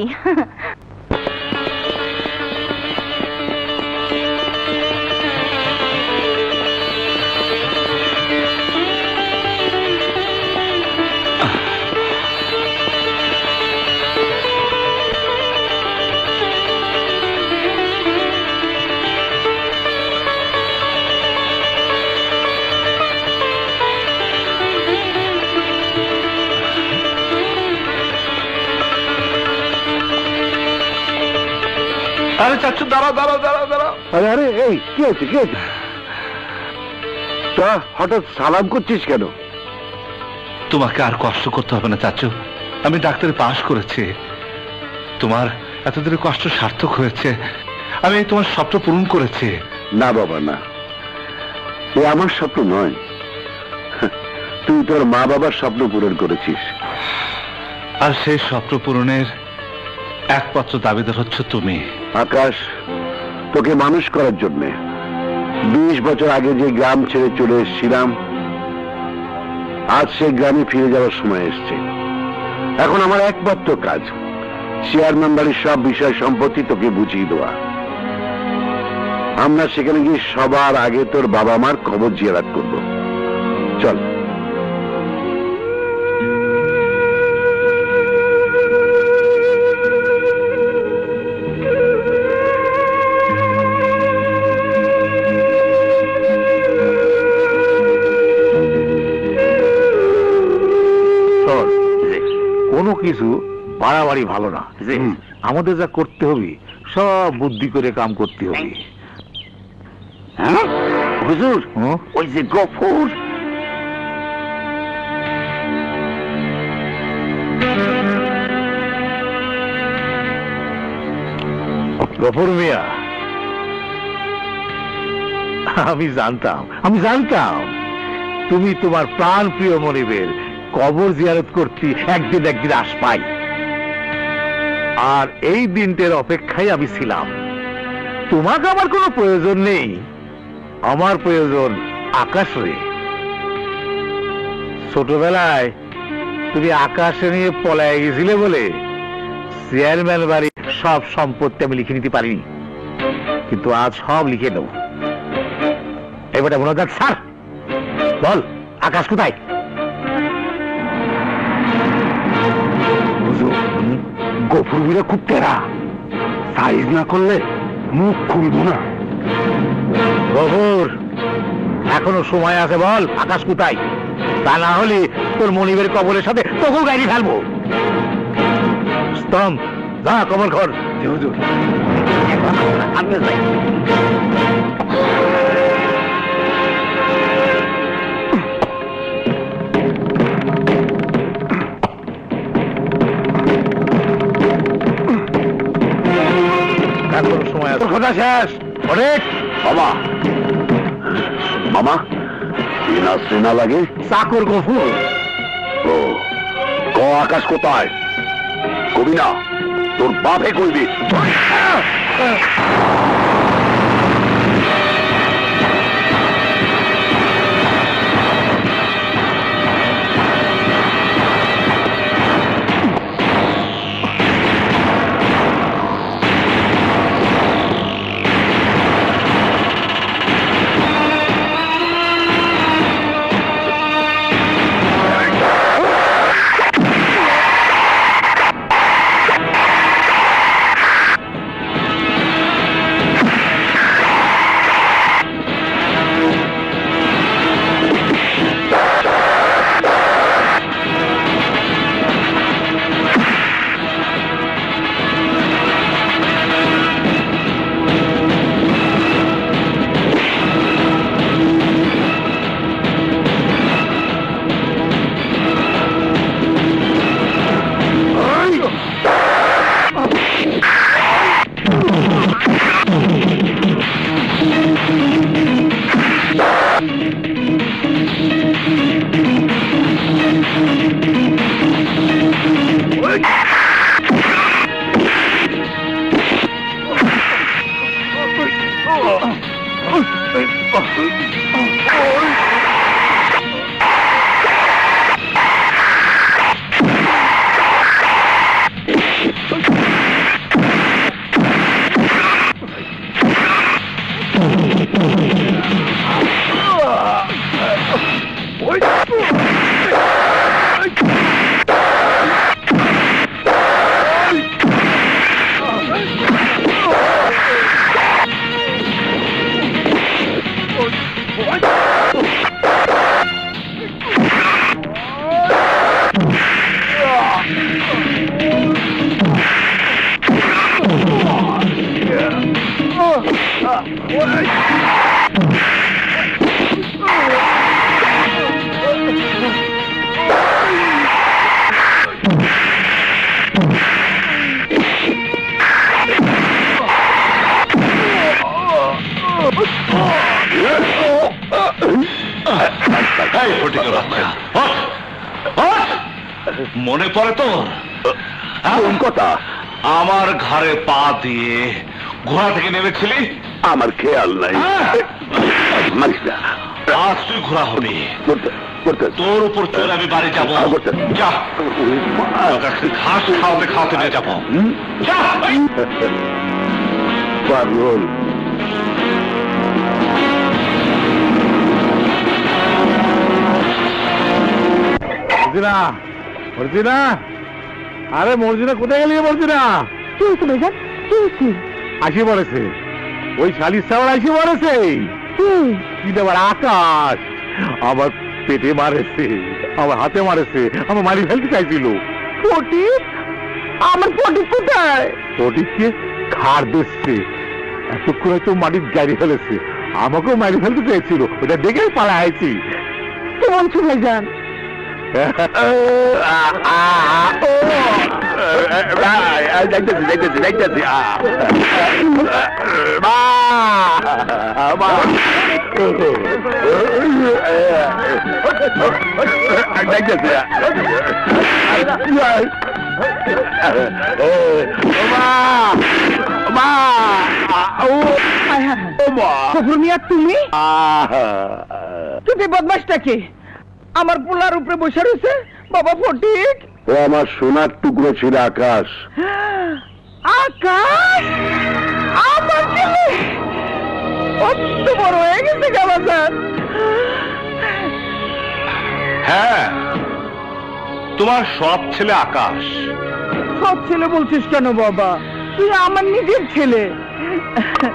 আরে চাচ্ছু দাঁড়াও দাঁড়াও দাঁড়াও দাঁড়াও। আরে আরে এই কি হয়েছে কি হয়েছে? তা হঠাৎ সালাম করছিস কেন? তোমাকে আর কষ্ট করতে হবে না চাচু, আমি ডাক্তারি পাশ করেছি। তোমার এতদিনের কষ্ট সার্থক হয়েছে, আমি তোমার স্বপ্ন পূরণ করেছি। না বাবা না, এ আমার স্বপ্ন নয়, তুই তোর মা বাবার স্বপ্ন পূরণ করেছিস। আর সেই স্বপ্ন পূরণের একমাত্র দাবিদার হচ্ছে তুমি। আকাশ, তোকে মানুষ করার জন্যে 20 বছর আগে যে গ্রাম ছেড়ে চলে এসেছিলাম, আজ সেই গ্রামে ফিরে যাওয়ার সময় এসছে। এখন আমার একমাত্র কাজ চেয়ারম্যান বাড়ির সব বিষয় সম্পত্তি তোকে বুঝিয়ে দেওয়া। আমরা সেখানে গিয়ে সবার আগে তোর বাবা মার কবর জিয়ারত করব। চল। কোনো কিছু বাড়াবাড়ি ভালো না। আমাদের যা করতে হবে সব বুদ্ধি করে কাম করতে হবে। হ্যাঁ হুজুর, ওই যে গফুর, গফুর মিয়া, আমি জানতাম তুমি তোমার প্রাণ প্রিয় মনিবের কবর জিয়ারত করতে একদিন আসবাই। আর এই দিনটার অপেক্ষায় আমি ছিলাম। তোমাকে আমার কোনো প্রয়োজন নেই, আমার প্রয়োজন আকাশে। ছোটবেলায় তুমি আকাশে নিয়ে পলায় গেছিলে বলে চেয়ারম্যান বাড়ির সব সম্পত্তি আমি লিখে নিতে পারিনি, কিন্তু আজ সব লিখে দেব। এবারে মনে যাক স্যার, বল আকাশ কোথায়? গফুরগুলো খুব তেরা, সাইজ না করলে মুখ খুলবো না। গফুর, এখনো সময় আছে, বল আকাশ কোথায়? তা না হলে তোর মনিবের কবরের সাথে তোকেও গাড়ি ফেলবো। স্তম্ভ, যা কবর ঘর। হুজুর, আমি যাই। এখনো সময় আছে। কথা শেষ। অনেক বাবা, মামা চেনা চেনা লাগে। চাকর গফুর। ও ক আকাশ কোথায়? কবি না, তোর বাপে কইবি। Yeah. মনে পড়ে তো কোন কথা? আমার ঘরে পা দিয়ে ঘোড়া থেকে নেমেছিলি? আমার খেয়াল নাই। মারিস না। আজ তুই ঘোড়া হবি। তোর উপর চলে আমি বাড়ি যাবো। যা, ঘাস খাওয়াতে খাওয়াতে নিয়ে যাবো। পাগল। মর্জিনা, মর্জিনা, আরে মর্জিনা কোথায় গেলি মর্জিনা? কি হয়েছে ভাইজান, কি হয়েছে? আসি পড়েছে, ওই শালির সাওয়ার আসি পড়েছে। কি দেবার আকাশ আমার পেটে মারেছে, আমার হাতে মারেছে, আমার মারি ফেলতে চাইছিল। ফটিক? আমার ফটিক কোথায়? ফটিককে ঘাড় দিচ্ছে, এতক্ষণ হয়তো মাটির গাড়ি ফেলেছে, আমাকেও মারি ফেলতে চেয়েছিল, ওটা দেখেই পালা আইছি। কি বলছো ভাইজান? তুমি তুমি বদমাসটা কি? আমার পোলার উপরে বসে রয়েছে বাবা ফটিক। ও আমার সোনার টুকরো ছিল আকাশ। আকাশ আমার ছেলে কত বড় হয়ে গেছে গাবাজান। হ্যাঁ, তোমার সব ছেলে আকাশ। সব ছেলে বলছিস কেন বাবা? তুই আমার নিজের ছেলে,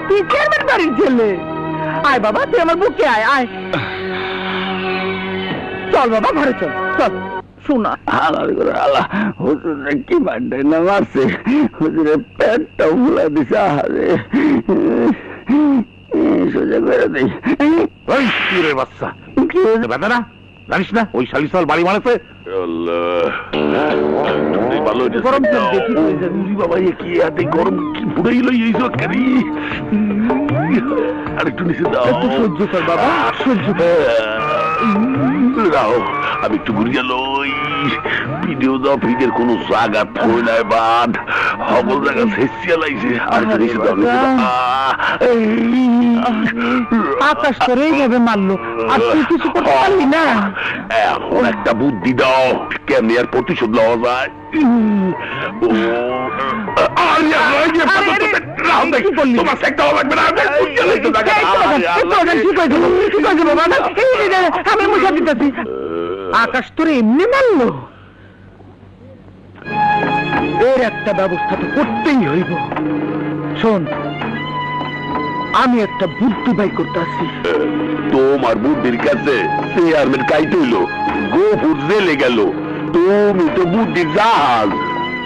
তুই চেয়ারম্যান বাড়ির ছেলে। আয় বাবা, তুই আমার বুকে আয় আয়। চল বাবা ঘরে চল, চল। শোনা হুজুরে কি বান্ডাই না মারছে, হুজুরে পেটটা ফুলা দিছে। আরে সোজা করে দেই। ওই চুরের বাচ্চা, ব্যথা না জানিস না ওই শালিসাল বাড়ি মারেছে। গরম বাবা, কি হাতে গরম কি পুড়ে গেল এই সব কারি। আর একটু নিচে দাও, সহ্য কর বাবা, সহ্য দাও। আমি একটু ঘুরিয়ে লই। ভিডিও দাও, ভিডিওর কোন জায়গা থই নাই বাদ, সকল জায়গা শেষিয়া লাগছে। আর একটু নিচে দাও, নিচে দাও। আকাশ তোর এইভাবে মারলো, আর তুই কিছু করতে পারলি না। এখন একটা বুদ্ধি দাও, কেমনি আর প্রতিশোধ লওয়া যায়। আকাশ তোর এমনি মারলো, এর একটা ব্যবস্থা তো করতেই হইব। শোন, আমি একটা বুদ্ধি বাই করতে আসি। তোমার বুদ্ধির কাছে চেয়ারম্যান কাইতে হইলো, গোপুর জেলে গেল, তুমি তো বুদ্ধির জাহাজ।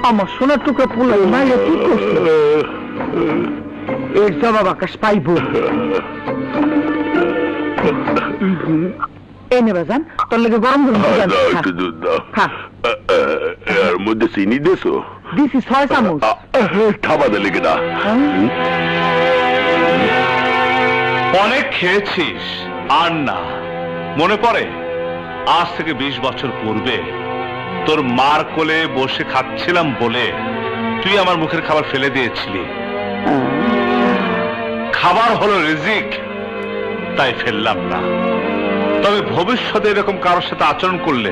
আমার সোনার টুকরা পোলাই মাইরে কি করছে, এর জবাব আকাশ পাইব। এনে বাজান, তোর লেগে গরম গরম একটু দুধ দাও। এর মধ্যে চিনি দেছো? দিছি 6 চামচ। খাবারে লেগে না। অনেক খেয়েছিস আর না? মনে পড়ে আজ থেকে 20 বছর পূর্বে তোর মার কোলে বসে খাচ্ছিলাম বলে তুই আমার মুখের খাবার ফেলে দিয়েছিলি। খাবার হলো রিজিক, তাই ফেললাম না। তবে ভবিষ্যতে এরকম কারোর সাথে আচরণ করলে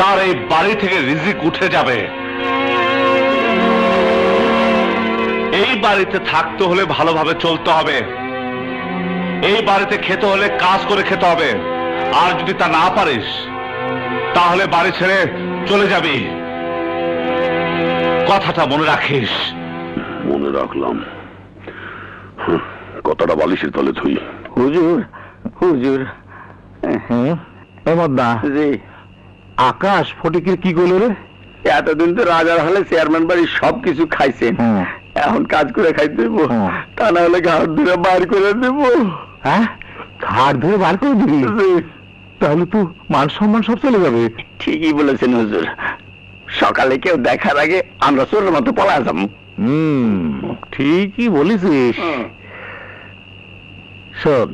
তার এই বাড়ি থেকে রিজিক উঠে যাবে। এই বাড়িতে থাকতে হলে ভালোভাবে চলতে হবে, এই বাড়িতে খেতে হলে কাজ করে খেতে হবে। আর যদি তা না পারিস তাহলে বাড়ি ছেড়ে চলে যাবি। কথাটা মনে রাখিস। মনে রাখলাম। কথাটা বালিশের তলে থুই। হুজুর, হুজুর। আকাশ ফটিকের কি করলো রে? এতদিন তো রাজার হলে চেয়ারম্যান বাড়ি সবকিছু খাইছেন, এখন কাজ করে খাইতে দেবো, তা না হলে ঘাট ধরে বার করে দেবো। হ্যাঁ, ঘাট ধরে বার করে দিবি? তাহলে তো মান সম্মান সব চলে যাবে। ঠিকই বলেছেন হুজুর, সকালে কেউ দেখার আগে আমরা চোরের মতো পলা যাবো। ঠিকই বলেছিস। শোন,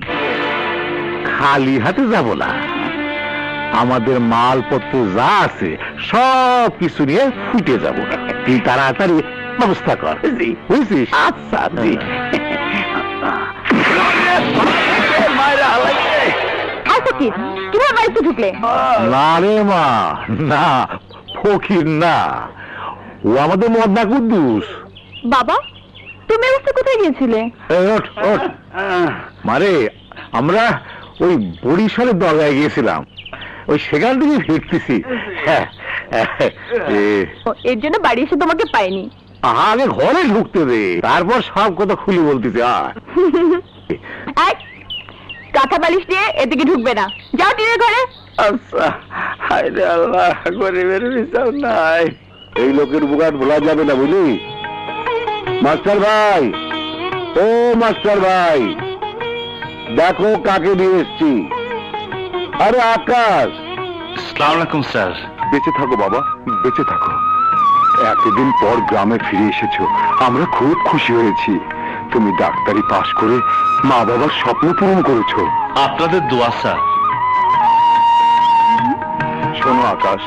খালি হাতে যাব না, আমাদের মালপত্র যা আছে সব কিছু নিয়ে ফুটে যাব। তুই তাড়াতাড়ি ব্যবস্থা কর, বুঝছিস? আচ্ছা জি। কিভাবে বাড়িতে ঢুকলে? না রে মা, না, ফকির না, ও আমাদের মদনা কুদ্দুস। বাবা, তুমি অবস্থা কোথায় গিয়েছিলে? ওঠ ওঠ মারে, আমরা ওই বরিশালের দরগায় গিয়েছিলাম, ওই সেখান থেকে ফিরতেছি। হ্যাঁ, এর জন্য বাড়ি এসে তোমাকে পাইনি। আগে ঘরে ঢুকতে দে, তারপর সব কথা খুলে বলতেছে। কাঁথা বালিশ দিয়ে এদিকে ঢুকবে না, যাও টিনের ঘরে। আচ্ছা, হায়রে আল্লাহ, গরিবের বিচার নাই। এই লোকের বুকাট ভোলা যাবে না, বুঝলি? মাস্টার ভাই, ও মাস্টার ভাই, দেখো কাকে নিয়ে এসছি। আরে আকাশ। আসসালামু আলাইকুম স্যার। বেঁচে থাকো বাবা, বেঁচে থাকো। এতদিন পর গ্রামে ফিরে এসেছো, আমরা খুব খুশি হয়েছি। তুমি ডাক্তারি পাশ করে মা বাবার স্বপ্ন পূরণ করেছো। আপনাদের দোয়া স্যার। শোনো আকাশ,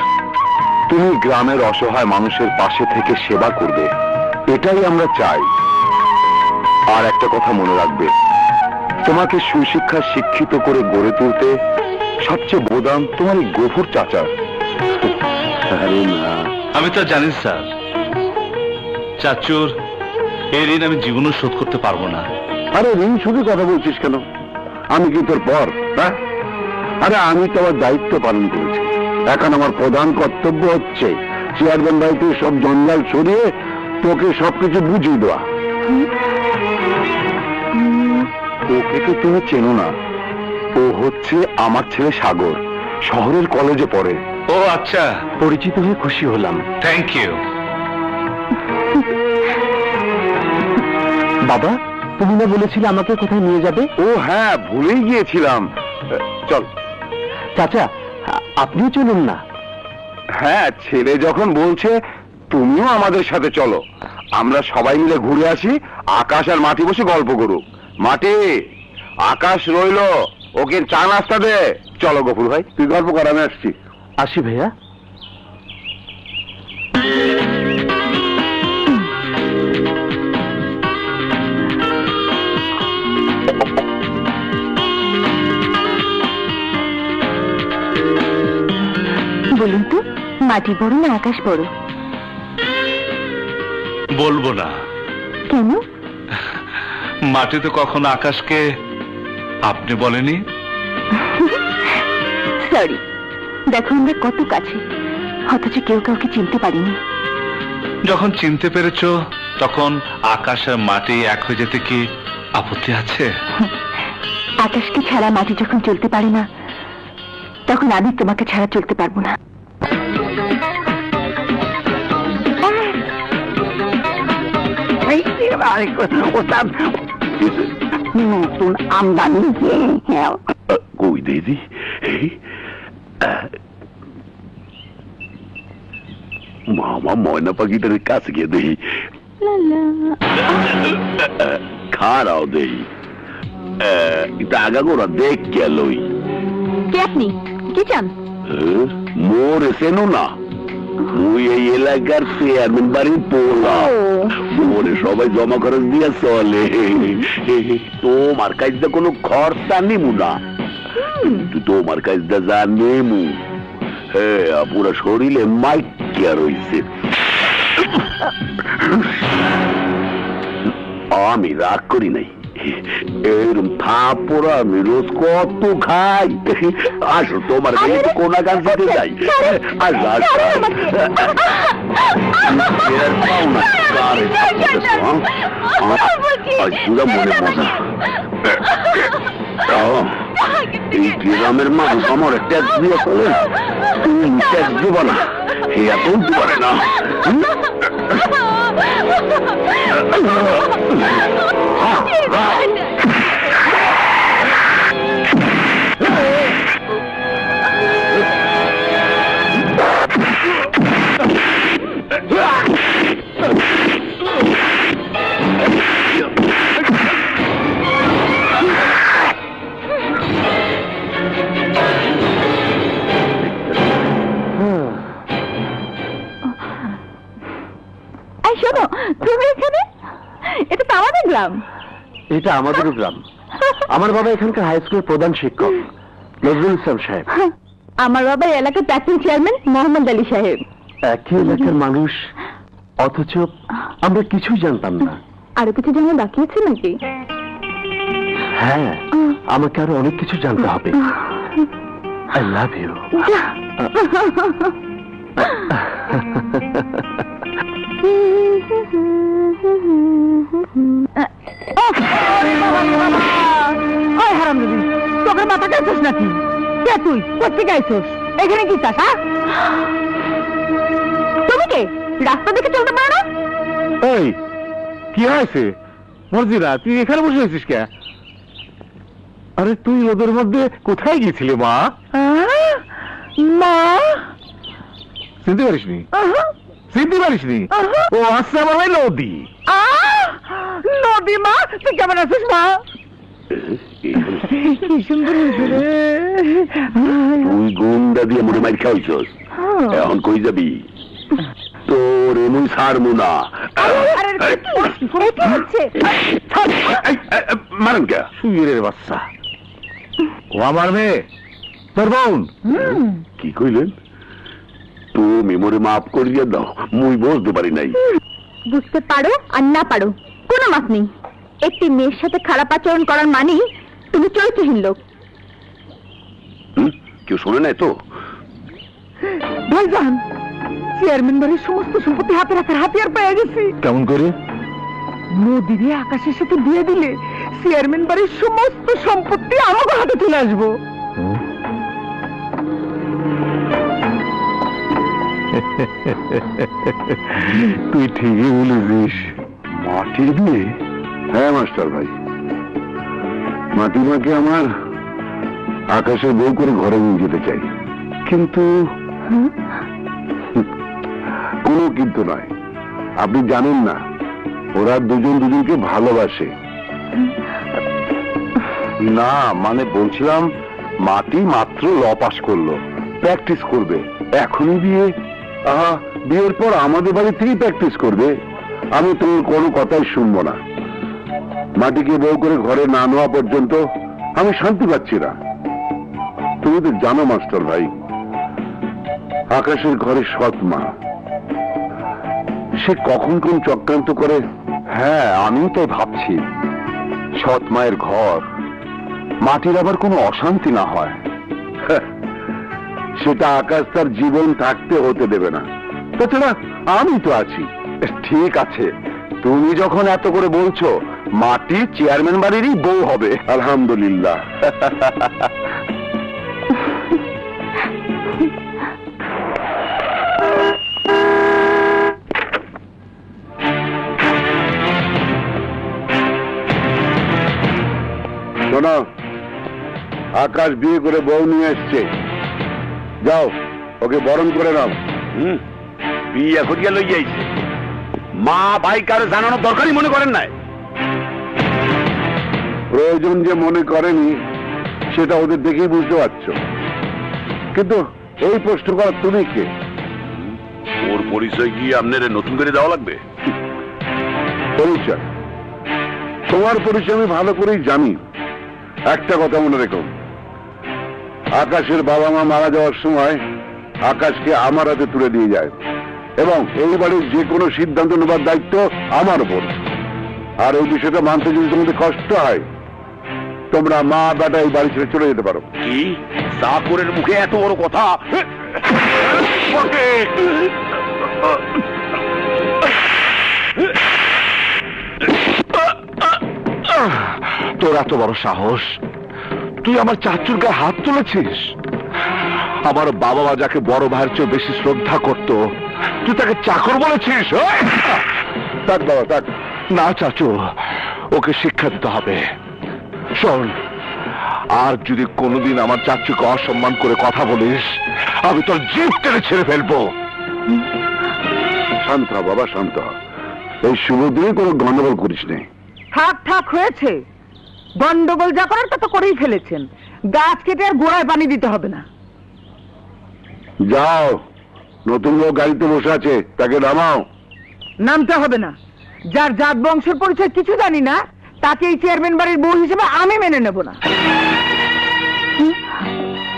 তুমি গ্রামের অসহায় মানুষের পাশে থেকে সেবা করবে, এটাই আমরা চাই। আর একটা কথা মনে রাখবে, তোমাকে সুশিক্ষা শিক্ষিত করে গড়ে তুলতে সবচেয়ে বোদাম তোমার এই গফুর চাচা। আরে না, আমি তো জানি স্যার, চাচুর এই ঋণ আমি জীবনও শোধ করতে পারবো না। আরে ঋণ শুধু কথা বলছিস কেন? আমি কি তোর পর? হ্যাঁ, আরে আমি তো আমার দায়িত্ব পালন করেছি। এখন আমার প্রধান কর্তব্য হচ্ছে চেয়ারম্যান বাড়িতে সব জঞ্জাল সরিয়ে তোকে সবকিছু বুঝিয়ে দেওয়া। ওকে তো তুমি চেনো না, ও হচ্ছে আমার ছেলে সাগর, শহরের কলেজে পড়ে। ও আচ্ছা, পরিচিত হয়ে খুশি হলাম। Thank you. বাবা, তুমি না বলেছিলে আমাকে কোথায় নিয়ে যাবে? ও হ্যাঁ, ভুলেই গিয়েছিলাম। চল চাচা, আপনিও চলুন না। হ্যাঁ, ছেলে যখন বলছে তুমিও আমাদের সাথে চলো, আমরা সবাই মিলে ঘুরে আসি, আকাশ আর মাটি বসে গল্প করুক। মাটি, আকাশ রইলো, ওকে চা নাস্তা দে। চলো গফুর ভাই, তুই গল্প কর, আমি আসছি। আসি ভাইয়া। বলুন তো, মাটি বড় না আকাশ বড়? বলবো না। কেন? মাটি তো কখনো আকাশকে আপনি বলেনি। সরি, দেখো আমরা কত কাছে, অথচ কেউ কাউকে চিনতে পারিনি। যখন চিনতে পেরেছো, তখন আকাশ আর মাটি এক হয়ে যেতে কি আপত্তি আছে? আকাশকে ছাড়া মাটি যখন চলতে পারে না, তখন আমি তোমাকে ছাড়া চলতে পারবো না। নতুন আমদানি। কই দিদি, মামা ময়না পাখিটার কাছে গিয়ে দেখি, খারাও দেই টাকা গোড়া দেখ গেলই। কে আপনি? কি চান? মোর এসেনো না, মুই এই এলাকার চেয়ারম্যান বাড়ির পোলা। মোরে সবাই জমা খরচ দিয়া চলে, তোমার কাজটা কোনো খরচা নিমু না, কিন্তু তোমার কাজটা যা নেমু, হ্যাঁ, পুরা শরীরে মাইকিয়া রইছে। আমি রাগ করি নাই, এরম থাপড়া আমি রোজ কত খাই। আসো, তোমার কোনা গান দিতে যাই। আসো আসো, পুরা মনে মজা। এই গ্রামের মানুষ আমার ট্যাক্স দিয়ে চলে, ট্যাক্স দিব না, এত পারে না। এই শোনো, তুমি এখানে? এটা তো আমাদের গ্রাম। এটা আমাদেরও গ্রাম। আমার বাবা এখানকার হাই স্কুলের প্রধান শিক্ষক নজরুল ইসলাম সাহেব। আমার বাবা এই এলাকার প্রাক্তন চেয়ারম্যান মোহাম্মদ আলী সাহেব। একই এলাকার মানুষ, অথচ আমরা কিছুই জানতাম না। আরো কিছু জানা বাকি আছে নাকি? হ্যাঁ, আমাকে আরো অনেক কিছু জানতে হবে। I love you. ওই হারামজাদি, তোকে মাথা খাইছিস নাকি? কে তুই? কোথেকে আইছিস? এখানে কি চাস? তুমি কে? রাস্তা দেখে চলতে পারো না? এই কি হয়েছে মর্জিনা, তুই এখানে বসে আছিস কে? আরে তুই ওদের মধ্যে কোথায় গিয়েছিলি মা? মা? চিনতে পারিসনি? চিনতে পারিসনি? ও আচ্ছা, আমার ভাই নদী। নদী মা, তুই কেমন আছিস মা? কি সুন্দর হয়েছে রে। তুই গুন্ডা দিয়ে মনে মাইর খাইছস, এখন কই যাবি? তোর এমন ছাড়বো না। মারেন কে? সুইরের বাচ্চা। ও আমার মেয়ে, তোর বোন। কি কইলেন? তুমি মোরে মাফ করিয়া দাও, মুই বুঝতে পারি নাই। বুঝতে পারো আর না পারো কোনো মাপ নেই। একটি মেয়ের সাথে খারাপ আচরণ করার মানেই তুমি চরিত্রহীন লোক। কেউ শোনে নাই তো? ভাইজান, চেয়ারম্যান বাড়ির সমস্ত সম্পত্তি হাতে রাখার হাতিয়ার পেয়ে গেছি। কেমন করে? নদীরে আকাশের সাথে দিয়ে দিলে চেয়ারম্যান বাড়ির সমস্ত সম্পত্তি আমাকে হাতে চলে আসবো। তুই ঠিকই বলেছিস। মাটির বিয়ে? হ্যাঁ মাস্টার ভাই, মাটিমাকে আমার আকাশের বউ করে ঘরে নিয়ে যেতে চাই, কিন্তু কোনো কিন্তু নয়। আপনি জানেন না, ওরা দুজন দুজনকে ভালোবাসে। না মানে বলছিলাম, মাটি মাত্র ল পাস করলো, প্র্যাকটিস করবে, এখনই বিয়ে? আহা, বিয়ের পর আমাদের বাড়ি থেকেই প্র্যাকটিস করবে। আমি তোর কোনো কথাই শুনবো না। মাটিকে বউ করে ঘরে না নেওয়া পর্যন্ত আমি শান্তি পাচ্ছি না। তুমি তো জানো মাস্টার ভাই, আকাশের ঘরে সৎ মা, সে কখন কোন চক্রান্ত করে। হ্যাঁ, আমি তো ভাবছি সৎ মায়ের ঘর, মাটির আবার কোনো অশান্তি না হয়। সেটা আকাশ তার জীবন থাকতে হতে দেবে না। তাছাড়া আমি তো আছি। ঠিক আছে, তুমি যখন এত করে বলছো, মাটি চেয়ারম্যান বাড়িরই বউ হবে। আলহামদুলিল্লাহ। শোনো, আকাশ বিয়ে করে বউ নিয়ে এসছে, যাও ওকে বরণ করে নাও। বিয়ে করিয়া লই যাইছে, মা ভাই কারো জানানোর দরকারই মনে করেন নাই। প্রয়োজন যে মনে করেনি সেটা ওদের দেখেই বুঝতে পারছো, কিন্তু এই প্রশ্ন করা তুমি কে? ওর পরিচয় কি আপনার নতুন করে দেওয়া লাগবে? পরিচয়? তোমার পরিচয় আমি ভালো করেই জানি। একটা কথা মনে রেখো, আকাশের বাবা মা মারা যাওয়ার সময় আকাশকে আমার হাতে তুলে দিয়ে যায়, এবং এই বাড়ির যে কোনো সিদ্ধান্ত নেবার দায়িত্ব আমার উপর। আর এই বিষয়টা মানতে যদি তোমাদের কষ্ট হয়, তোমরা মা বেটা এই বাড়ি ছেড়ে চলে যেতে পারো। কি চাকরের মুখে এত বড় কথা? তোর এত বড় সাহস, তুই আমার চাচুর গায়ে হাত তুলেছিস? আমার বাবা মা যাকে বড় ভাইয়ের চেয়ে বেশি শ্রদ্ধা করত, তুই তাকে চাকর বলেছিস? থাক বাবা থাক, না চাচু, ওকে শিক্ষা দিতে হবে। শোন, আর যদি কোনোদিন আমার চাচুকে অসম্মান করে কথা বলিস, আমি তোর জিভ টেনে ছেড়ে ফেলবো। শান্ত হ বাবা, শান্ত হ। এই শুভ দিনে কোনো গন্ডগোল করিস নে। থাক থাক হয়েছে, গন্ডগোল যা করার তা তো করেই ফেলেছেন। গাছ কেটে আর গোড়ায় পানি দিতে হবে না। যাও, নতুন লোক গাড়িতে বসে আছে, তাকে নামাও। নামতে হবে না। যার জাত বংশের পরিচয় কিছু জানি না, তাকে এই চেয়ারম্যান বাড়ির বউ হিসেবে আমি মেনে নেব না।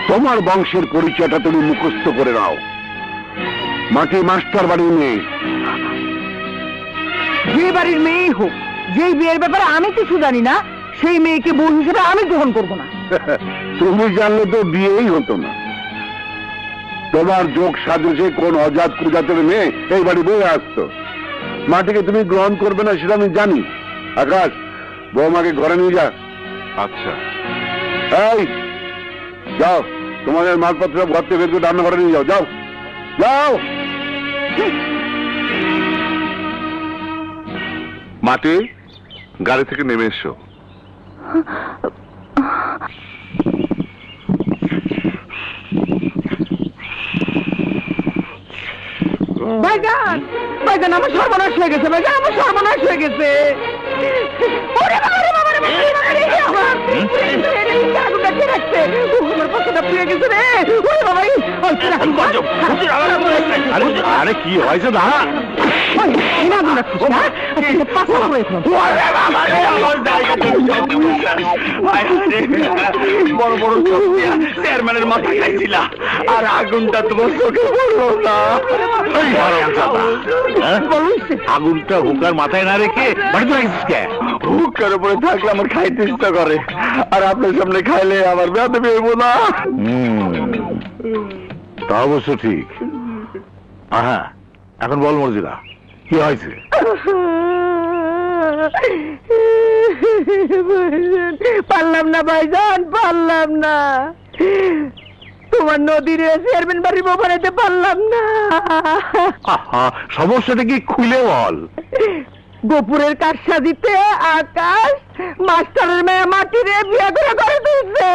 তোমার বংশের পরিচয়টা তুমি মুখস্থ করে নাও। মাটি মাস্টার বাড়ির মেয়ে। যে বাড়ির মেয়েই হোক, যেই বিয়ের ব্যাপারে আমি কিছু জানি না, সেই মেয়েকে বউ হিসেবে আমি গ্রহণ করব না। তুমি জানলে তো বিয়েই হতো না। তোমার যোগ সাদৃশ্যে কোন অজাত কুজাতের মেয়ে এই বাড়ি বয়ে আসতো। মাটিকে তুমি গ্রহণ করবে না সেটা আমি জানি। আকাশ, বৌমাকে ঘরে নিয়ে যা। আচ্ছা। এই যাও, তোমাদের মালপত্র ঘর থেকে বের করে রান্নাঘরে নিয়ে যাও। যাও যাও। মাটি, গাড়ি থেকে নেমে এসো। ভাইজান, ভাইজান, আমার সর্বনাশ হয়ে গেছে। ভাইজান, আমার সর্বনাশ হয়ে গেছে। ওরে বাবা রে, বাবা রে, বাবা রে, বাবা রে, আমার আগুনটা কে রাখছে? আমার পছন্দ পুড়ে গেছে রে। ওরে বাবা, আরে কি হয়েছে দাঁড়া? বড় বড় চেয়ারম্যানের মাথা খাইছিলা, আর আগুনটা তোমার চোখে পড়লো না। আগুনটা হুকার মাথায় না রেখে বাড়িতে রাখিস কে? হুকার উপরে থাকলে আমার খাইতে ইচ্ছা করে, আর আপনার সামনে খাইলে আমার বেঁধে বেরবো না। তা অবশ্য ঠিক। হ্যাঁ, এখন বল মর্জিনা, কি হয়েছে? পারলাম না ভাইজান, পারলাম না। তোমার নদীর চেয়ারম্যান বাড়ির বউ বানাইতে পারলাম না। সমস্যাটা কি খুলে বল। গোপুরের কাজ সাজিতে আকাশ মাস্টারের মেয়ে মাটিরে বিয়ে করে করে তুলছে।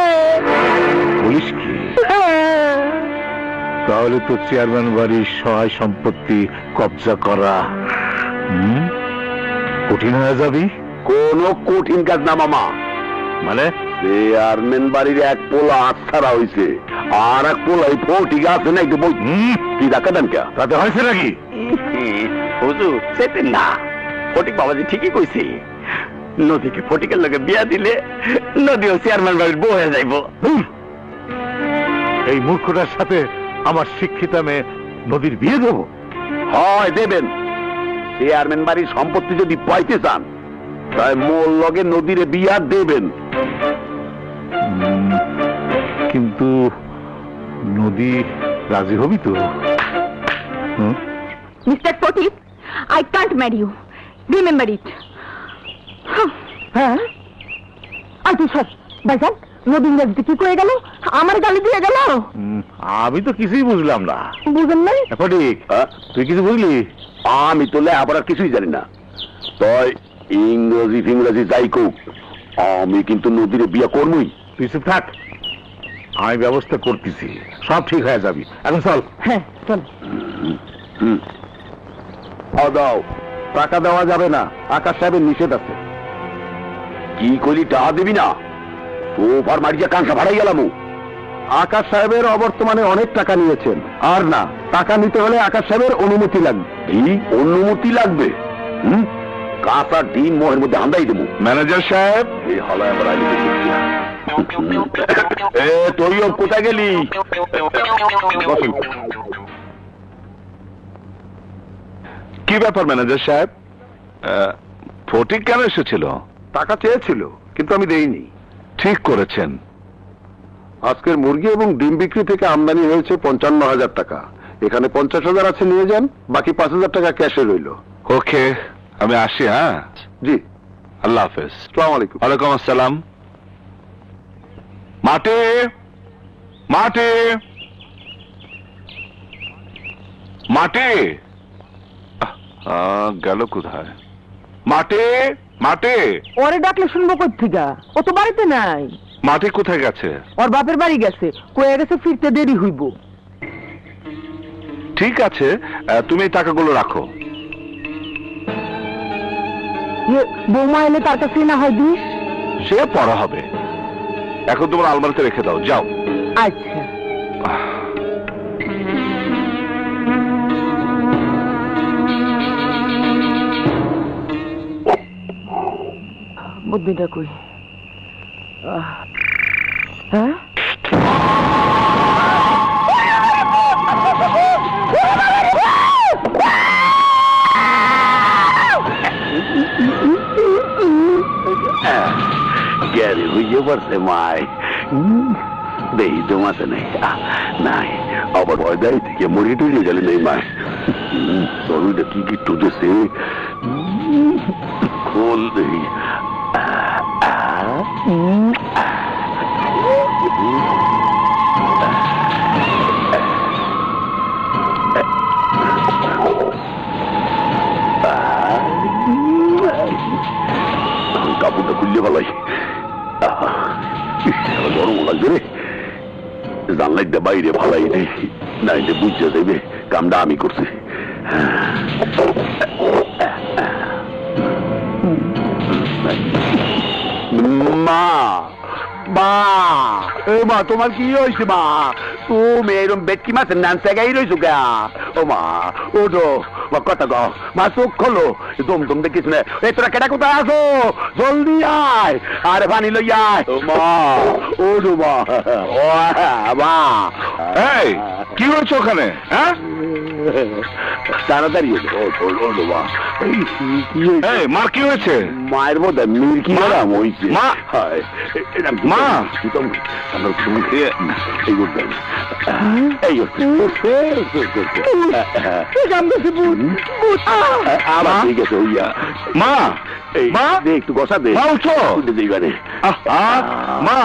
বলিস কি? তাহলে তো চেয়ারম্যান বাড়ির সহায় সম্পত্তি কবজা করা কঠিন হয়ে যাবি। কোন কঠিন কাজ না মামা। মানে চেয়ারম্যান বাড়ির এক পোলা আচ্ছারা হয়েছে, আর এক পোলা এই ফটিক আছে না, একটু বই কি দেখা দেন কে? তাতে হয়েছে নাকি? হুজুর সেতেন না, ফটিক বাবাজি ঠিকই কইছে। নদীকে ফটিকের লগে বিয়া দিলে নদীও চেয়ারম্যান বাড়ির বউ হয়ে যাইব। এই মূর্খটার সাথে আমার শিক্ষিতা মেয়ে নদীর বিয়ে দেব? হয় দেবেন। চেয়ারম্যান বাড়ির সম্পত্তি যদি পাইতে চান, তাই মোর লগে নদীরে বিয়া দেবেন। কিন্তু নদী রাজি হবি তো? Mister Fatik, I can't marry you. Remember it. হ্যাঁ, আর তুই সব ভাইজান, নদী ইংরেজিতে কি করে গেল? আমার গালি দিয়ে গেল। আমি তো কিছুই বুঝলাম না। বুঝেন নাই? ফটিক, তুই কিছু বুঝলি? আমি তো আবার আর কিছুই জানি না। তাই ইংরেজি ফিংরেজি যাই কোক, আমি কিন্তু নদীরে বিয়া করবই। তুই চুপ থাক, আমি ব্যবস্থা করতেছি, সব ঠিক হয়ে যাবি। এখন চল। হ্যাঁ চল। দাও, টাকা দেওয়া যাবে না, আকাশ সাহেবের নিষেধ আছে। কি করি টাকা দিবি না? সোফার মারিয়া কাঁচা ভাড়াই গেলাম। আকাশ সাহেবের অবর্তমানে অনেক টাকা নিয়েছেন, আর না, টাকা নিতে হলে আকাশ সাহেবের অনুমতি লাগবে। কি অনুমতি লাগবে? কাঁচা ডিম মোহের মধ্যে হান্দাই দেবো। ম্যানেজার সাহেব, এই হলায় আমার আইলে তুইও কোথায় গেলি? কি ব্যাপার ম্যানেজার সাহেব? ফটিক কেন এসেছিল? টাকা চেয়েছিল, কিন্তু আমি দেইনি। ঠিক করেছেন। আজকের মুরগি এবং ডিম বিক্রি থেকে আমদানি হয়েছে 55,000 টাকা। এখানে 50,000 আছে, নিয়ে যান। বাকি 5,000 টাকা ক্যাশে রইল। ওকে, আমি আসি। হ্যাঁ জি, আল্লাহ হাফেজ। আসসালামু আলাইকুম। ওয়ালাইকুম আসসালাম। মাটি, মাটি, মাটি গেল কোথায়? মাঠে মাঠে ওরে ডাকলে শুনবো কোথেকে? ও তো বাড়িতে নাই। মাঠে কোথায় গেছে? ওর বাপের বাড়ি গেছে, কয়ে গেছে ফিরতে দেরি হইব। ঠিক আছে, তুমি এই টাকাগুলো রাখো। বৌমা এলে তার কাছে না হয় দিস। সে পড়া হবে, এখন তোমার আলমারিতে রেখে দাও, যাও। আচ্ছা। বুদ্ধিটা কই? হ্যাঁ, গ্যারে হইয়ে পারছে মায়, দেই জমাতে নাই নাই, আবার ভয় দেয় থেকে মরি টুরিয়ে গেলে নেই মায়। শরীরটা কি কি টুটেছে, খোল দেই। কাপড়টা খুললে ভালাই, গরম লাগছে রে। জানলাইটা বাইরে ভালাই নেই, নাইলে বুঝতে দেবে কামটা আমি করছি। মা মা, ও মা, তোমার কি হয়েছে মা? তুমি এরকম বেটকি মাছের নাম সেগাই রয়েছো গা? ও মা ওঠো, কথা কও মা, চোখ খোলো, দম দম দেখিস না। এই তোরা কেটা কোথায় আসো, জলদি আয়, আরে পানি লই আয়। ও মা ওঠো মা, ও মা। এই কি হয়েছে ওখানে? হ্যাঁ, তাড়াতাড়ি ওঠো মা। এই মার কি হয়েছে? মায়ের মধ্যে মির্কি গরম হয়েছে মা। মা, এই করতেন, এই আবার ঠিক আছে হইয়া। মা, এই মা, দে একটু বসা দে, মা উঠো। যাইবারে মা,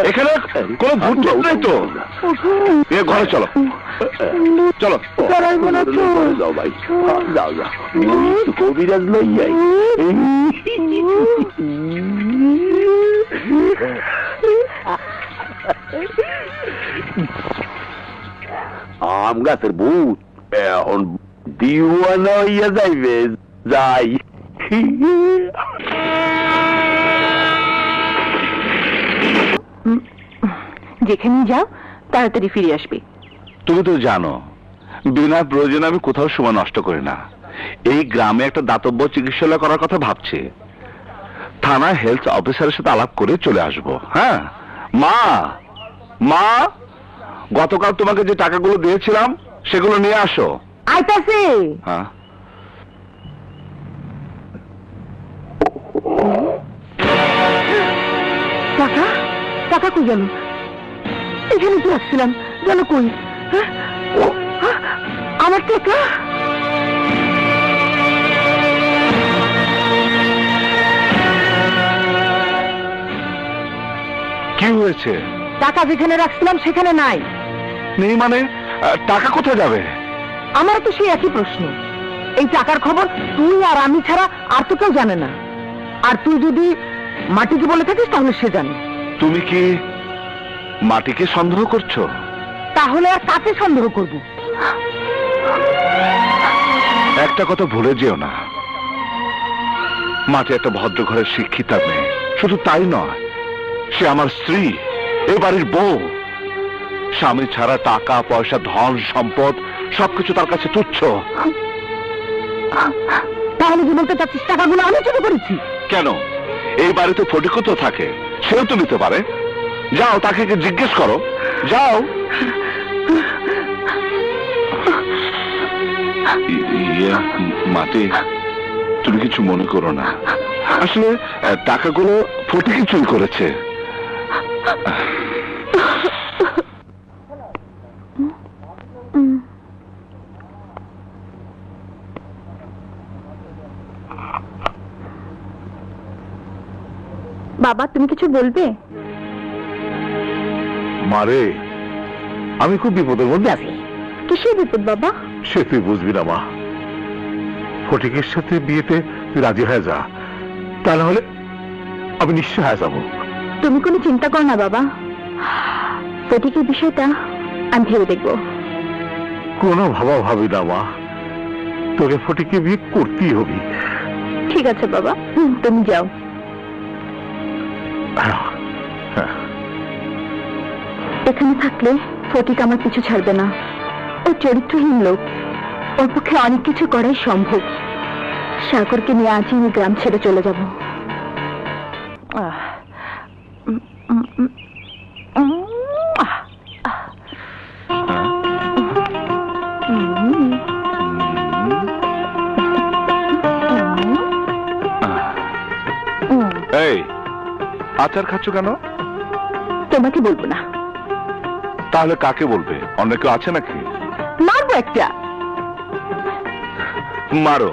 এখানে কোনো ভূত টুত নেই তো? এ ঘরে চলো, চলো। যাও ভাই, যাও যাও, কবিরাজ লইয়াই। আম গাছের ভূত এখন দিওয়ানা হইয়া যাইবে, যাই। যেখানে যাও তাড়াতাড়ি ফিরে আসবে। তুমি তো জানো বিনা প্রয়োজনে আমি কোথাও সময় নষ্ট করি না। এই গ্রামে একটা দাতব্য চিকিৎসালয় করার কথা ভাবছি, থানা হেলথ অফিসারের সাথে আলাপ করে চলে আসবো। হ্যাঁ মা, মা, গতকাল তোমাকে যে টাকাগুলো দিয়েছিলাম সেগুলো নিয়ে আসো। আইতাছে। হ্যাঁ, টাকা, টাকা কই গেল? এখানে তো রাখছিলাম, গেল কই? আমার টাকা। কি হয়েছে? টাকা যেখানে রাখছিলাম সেখানে নাই। নেই মানে? টাকা কোথায় যাবে? আমার তো সেই একই প্রশ্ন। এই টাকার খবর তুই আর আমি ছাড়া আর তো কেউ জানে না। আর তুই যদি মাটিকে বলে থাকিস তাহলে সে জানে। তুমি কি মাটিকে সন্দেহ করছো? তাহলে আর কাকে সন্দেহ করব? একটা কথা ভুলে যেও না, মাটি একটা ভদ্র ঘরের শিক্ষিতা মেয়ে। শুধু তাই নয়, সে আমার স্ত্রী, এই বাড়ির বউ। স্বামী ছাড়া টাকা পয়সা ধন সম্পদ সবকিছু তার কাছে তুচ্ছ। তাহলে যে বলতে চাচ্ছিস টাকাগুলো আমি চুরি করেছি? কেন? এই বাড়িতে ফটিকও তো থাকে, সেও তো নিতে পারে। যাও তাকে জিজ্ঞেস করো, যাও। মাটি, তুমি কিছু মনে করো না, আসলে টাকাগুলো ফটিকই চুরি করেছে। বাবা তুমি কিছু বলবে? মারে, আমি খুব বিপদের মধ্যে আছি। কিসের বিপদ বাবা? সে তুই বুঝবি না মা। ফটিকের সাথে বিয়েতে তুই রাজি হয়ে যা, তা না হলে আমি নিশ্চয় হয়ে যাবো। তুমি কোনো চিন্তা করো না বাবা, প্রতীকের বিষয়টা আমি ভেবে দেখবো। কোনো ভাবা ভাবি না মা, তোকে ফটিকে বিয়ে করতেই হবে। ঠিক আছে বাবা, তুমি যাও। হ্যাঁ, হ্যাঁ। এখানে থাকলে ফটিক আমার পিছু ছাড়বে না। ও চরিত্রহীন লোক, ওর পক্ষে অনেক কিছু করাই সম্ভব। সাগরকে নিয়ে আজই আমি গ্রাম ছেড়ে চলে যাব। এই আচার খাচ্ছ কেন? তোমাকে বলবো না। তাহলে কাকে বলবে? অন্য কেউ আছে নাকি? মারবো একটা। মারো,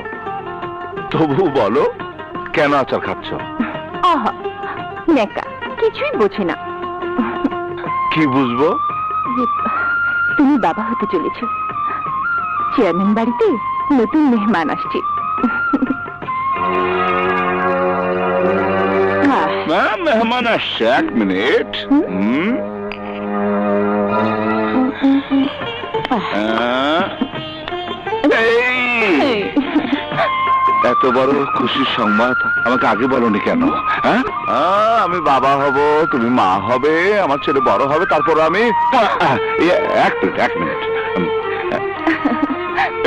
তবু বলো কেন আচার খাচ্ছ? আহা নেকা, কিছুই বোঝে না। কি বুঝবো? তুমি বাবা হতে চলেছ। চেয়ারম্যান বাড়িতে নতুন মেহমান আসছে। মেহমান আসছে, এক মিনিট। এত বড় খুশির সংবাদ আমাকে আগে বলনি কেন? হ্যাঁ, আমি বাবা হব, তুমি মা হবে, আমার ছেলে বড় হবে, তারপর আমি। এক মিনিট।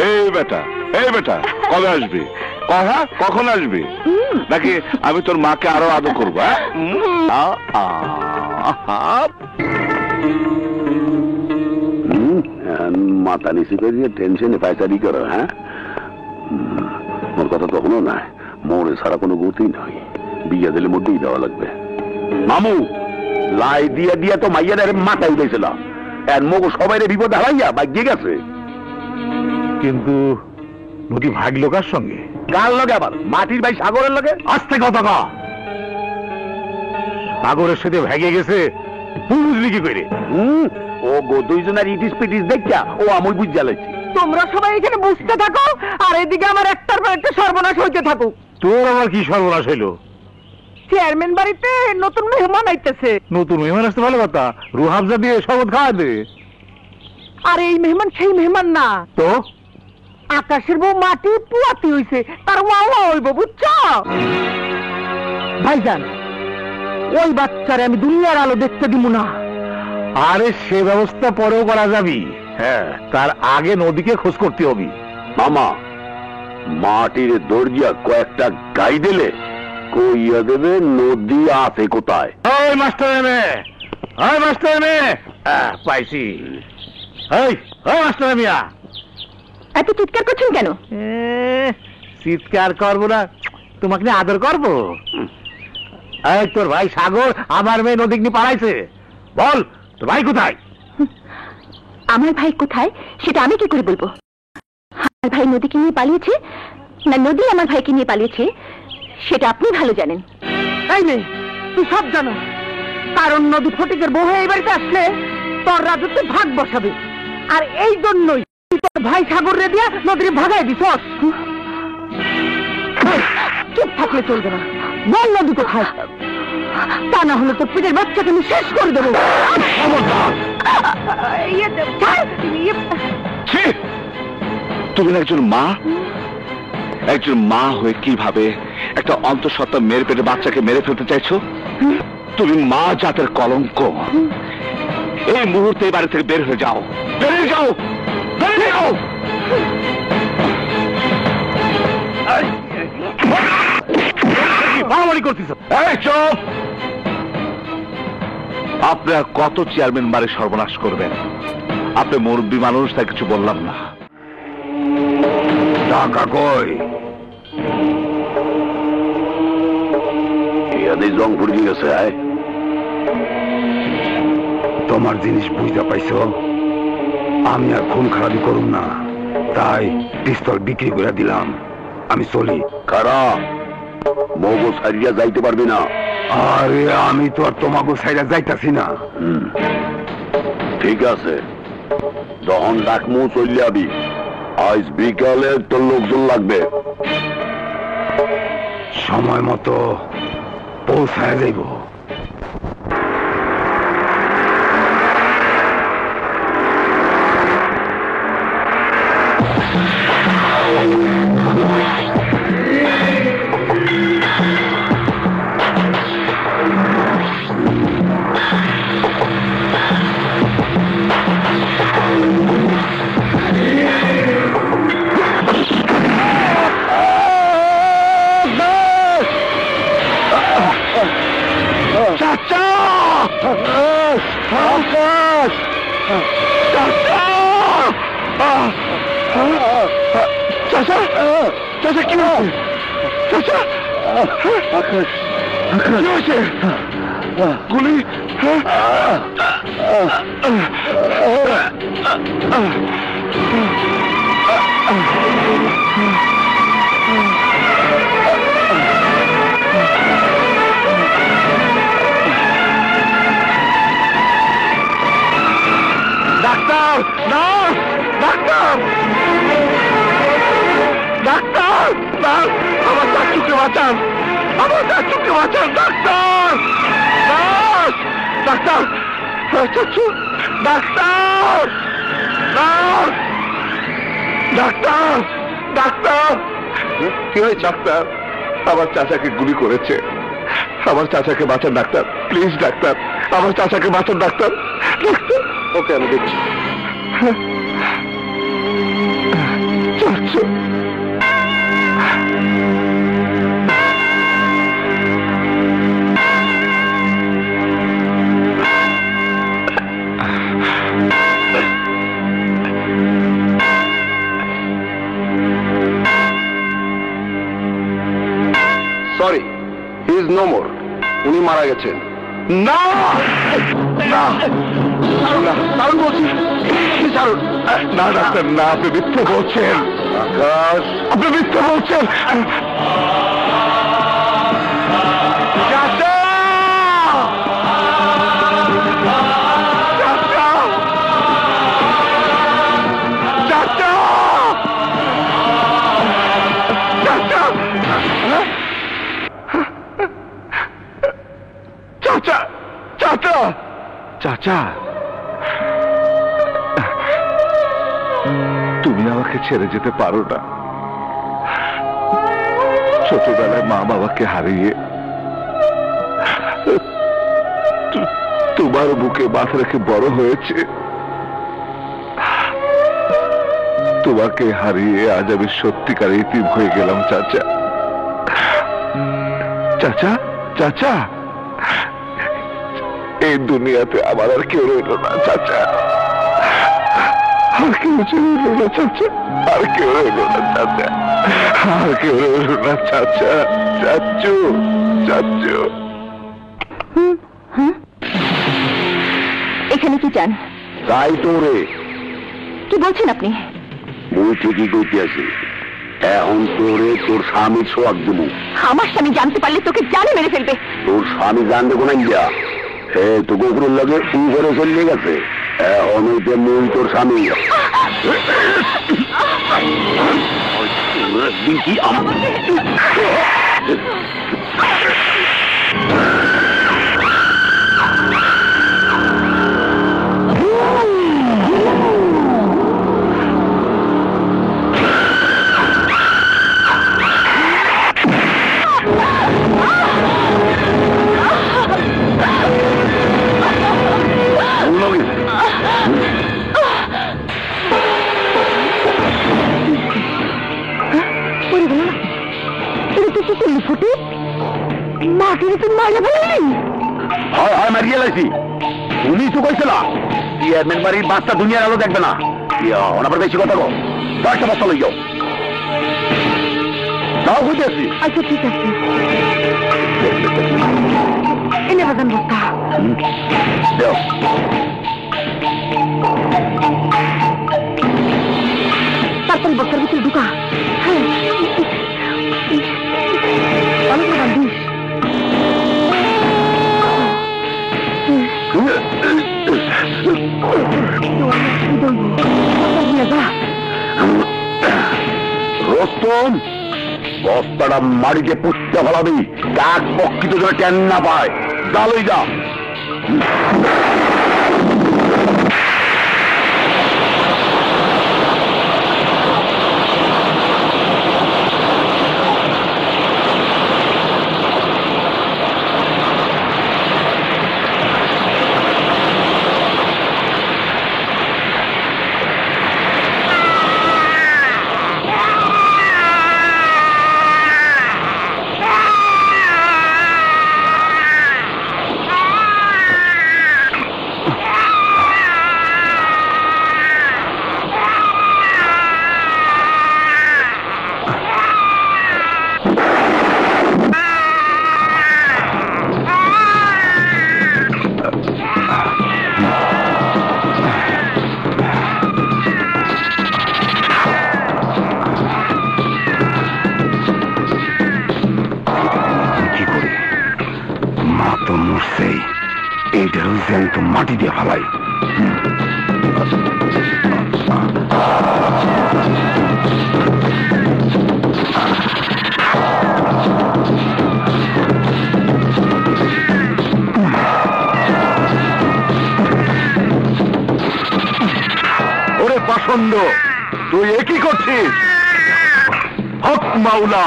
এই বেটা কবে আসবি? কখন আসবি? নাকি আমি তোর মাকে আরো আদর করবো? মাথা নিচে করিয়ে টেনশনে পায়চারি করো। হ্যাঁ, মোর কথা তখনও নাই, মোরে ছাড়া কোনো গতি নয়, বিয়া দিলে মধ্যেই দেওয়া লাগবে। মামু লাই দিয়া দিয়া তো মাইয়াদের মাথায় উঠেছিল, আর মগ সবাই বিপদ হারাইয়া ভাগ্যে গেছে। কিন্তু নদী ভাগলো কার সঙ্গে? কার লগে? আবার মাটির ভাই সাগরের লগে। আস্তে কথা কা, সাগরের সাথে ভেগে গেছে বুঝলি কি করে? ও গো দুইজনের ইটিস পিটিস দেখা ও আমি বুঝ জ্বালাইছি। তোমরা সবাই এখানে বুঝতে থাকো, আর এদিকে আমার একটার পর একটা সর্বনাশ হইতে থাকুক। তোর আবার কি সর্বনাশ হইলো? চেয়ারম্যান বাড়িতে নতুন মেহমান আইতেছে। নতুন মেহমান আসতে ভালো কথা, রুহাবজা দিয়ে শরবত খাওয়া দে। আর এই মেহমান সেই মেহমান না তো, আকাশের বউ মাটি পুয়াতি হইছে, তার ওয়া হইব, বুঝছো ভাইজান? ওই বাচ্চারে আমি দুনিয়ার আলো দেখতে দিব না। আরে সে ব্যবস্থা পরেও করা যাবি। হ্যাঁ, তার আগে নদীকে খোঁজ করতে হবে। মামা মাটির দরজা কয়েকটা গাই দিলে কইয়া দেবে নদী আছে কোথায়। ওই মাস্টার এনে, ওই মাস্টার এনে, পাইছি। ওই মাস্টার মিয়া, এত চিৎকার করছেন কেন? চিৎকার করবো না, তোমাকে নিয়ে আদর করবো। এই তোর ভাই সাগর আমার মেয়ে নদী নিয়ে পালাইছে, বল তোর ভাই কোথায়? আমার ভাই কোথায় সেটা আমি কি করে বলবো? আমার ভাই নদীকে নিয়ে পালিয়েছে না নদী আমার ভাইকে নিয়ে পালিয়েছে সেটা আপনি ভালো জানেন। এই মেয়ে, তুই সব জানো, কারণ নদী ফটিকের বউ হয়ে এই বাড়িতে আসলে তোর রাজত্বে ভাগ বসাবে, আর এই জন্যই তুই তোর ভাই সাগর রে দিয়া নদীর ভাগাই দিস। চুপ থাকলে চলবে না, বল নদী কোথায়, তা না হলে তোর পেটের বাচ্চাকে আমি শেষ করে দেবো। তুমি একজন মা, একজন মা হয়ে কিভাবে একটা অন্তঃসত্ত্বা মেয়ের পেটে বাচ্চাকে মেরে ফেলতে চাইছো? তুমি মা জাতের কলঙ্ক। এই মুহূর্তে এই বাড়ি থেকে বের হয়ে যাও, বেরিয়ে যাও, বেরিয়ে যাও। বাড়াবাড়ি করতেছ। এই চুপ! আপনারা কত চেয়ারম্যান বাড়ি সর্বনাশ করবেন? আপনি মুরব্বী মানুষ, তাই কিছু বললাম না। টাকা কই? ইয়াদের জং ফুরিয়ে গেছে। আয়, তোমার জিনিস বুঝতে পাইছ, আমি আর খুন খারাপি করুম না, তাই পিস্তল বিক্রি করে দিলাম। আমি চলি। খারাপ মগো সারিয়া যাইতে পারবি না। আরে আমি তো আর তোমাকে সাইডা যাইতাছি না। ঠিক আছে, দহন ডাকমু চলে যাবি। আজ বিকালে তোর লোকজন লাগবে। সময় মতো পৌঁছায় যাইব। চাচা! আকাশ! চাচা! চাচা! চাচা কি হয়েছে? চাচা! আকাশ! কি হয়েছে? গুলি? Doctor! Nurse! Doctor! Doctor! Nurse! আমার চাচুকে বাঁচান! আমার চাচুকে বাঁচান! ডাক্তার! নার্স! ডাক্তার! চাচু! ডাক্তার! নার্স! ডাক্তার! ডাক্তার! কি হয়েছে ডাক্তার? আমার চাচাকে গুলি করেছে। আমার চাচাকে বাঁচান ডাক্তার, প্লিজ ডাক্তার, আমার চাচাকে বাঁচান ডাক্তার। ওকে আমি দেখছি। চাচু! Sorry, he is no more. উনি মারা গেছেন। না না দারুণ বলছি, দারুণ। না ডাক্তার না, আপনি মিথ্যে বলছেন। আকাশ, আপনি মিথ্যে বলছেন। চাচা! চাচা! চাচা! চাচা! চাচা! চাচা! চাচা! তুমি আমাকে ছেড়ে যেতে পারো না। ছোটবেলায় মা বাবাকে হারিয়ে তোমার বুকে মাথা রেখে বড় হয়েছে। তোমাকে হারিয়ে আজ আমি সত্যিকার ইতিম হয়ে গেলাম চাচা। চাচা! চাচা! এই দুনিয়াতে আমার আর কেউ রইল না চাচা, আর কেউ রইল না চাচা, আর কেউ রইল না চাচা, আর কেউ রইল না চাচা। চাচু! চাচু! এখানে কি চান? তাই তো রে, কি বলছেন আপনি? মুই ঠিকই করতে আছি। এখন তোরে তোর স্বামীর সোয়াগ দেবো। আমার স্বামী জানতে পারলে তোকে জানে মেরে ফেলবে। তোর স্বামী জানবে কোন যা তো গোকুরের লাগে তুই ঘরে চলে গেছে। এখন হইতে মুই তোর স্বামী। মাটির তুমি মারিয়ে ফেললি? হয় হয় মারিয়ে লাইছি। তুমি তো কইছিল চেয়ারম্যান বাড়ির বাচ্চা দুনিয়ার আলো দেখবে না। অনাবার বেশি কথা গো, 10টা বাচ্চা লই যাও। তাও বুঝেছি। আচ্ছা ঠিক আছে, এনে বাগান বস্তা দেও। তারপরে বস্তার ভিতরে ঢুকা। হ্যাঁ অনেক বান্ধিস। রোস্তম, বস্তাটা মাটিতে পুঁততে ফেলাবি, কাক পক্ষিত যেন টেন না পায়। চালই যা। মাটি দিয়ে ফেলাই। ওরে পাষণ্ড, তুই একই করছিস? হক মাওলা,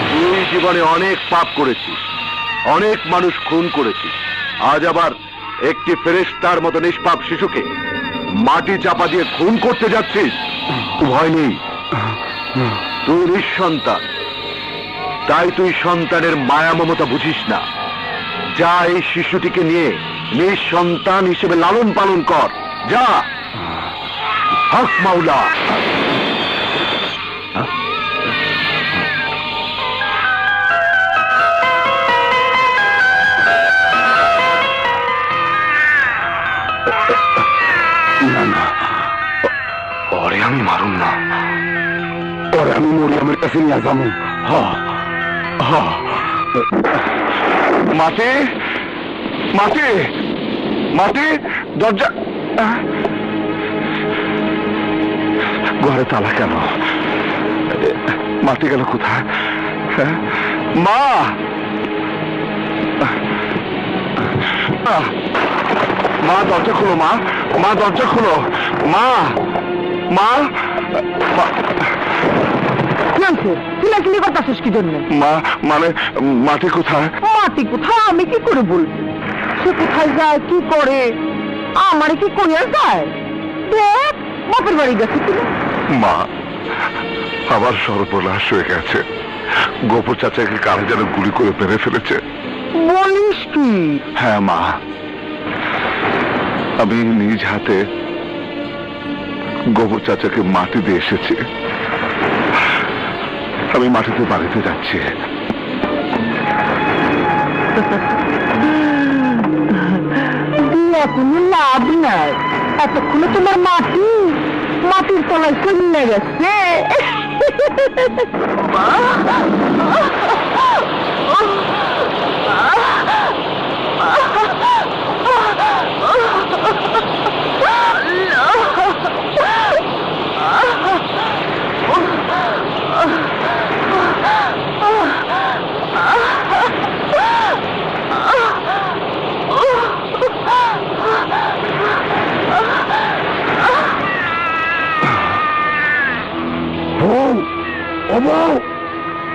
তুই জীবনে অনেক পাপ করেছিস, অনেক মানুষ খুন করেছিস, আজ আবার একটি ফেরেশতার মতো নিষ্পাপ শিশুকে মাটি চাপা দিয়ে খুন করতে যাচ্ছিস? ভয় নেই, তুই নিঃসন্তান, তাই তুই সন্তানের মায়া মমতা বুঝিস না। যা এই শিশুটিকে নিয়ে নিঃসন্তান হিসেবে লালন পালন কর, যা। হক মাওলা। না না, ওরে আমি মারুন না, ওরে আমি মরিয়মের কাছে নিয়ে যাবো। মাটি মাটি মাটি, দরজা। ঘরে তালা কেন? মাটি গেল কোথায়? মা, মা দরজা খুলো, মা, মা দরজা খুলো, মা, মা, চিলাচিলি করতেছিস কি জন্য? মা, মানে মাটি কোথায়? মাটি কোথায় আমি কি করে বলবো? সে কোথায় যায়, কি করে, আমার কি করিয়া যায়? দেখ, বাপের বাড়ি গেছে কিনা। মা, আবার সর্বনাশ হয়ে গেছে। গোপর চাচাকে কারা যেন গুলি করে মেরে ফেলেছে। বলিস কি? হ্যাঁ মা, আমি নিজ হাতে গোবর চাচাকে মাটি দিয়ে এসেছি। আমি মাটিতে বাড়িতে যাচ্ছি। কোনো লাভ নাই, এতক্ষণে তোমার মাটির তলায় চলে গেছে।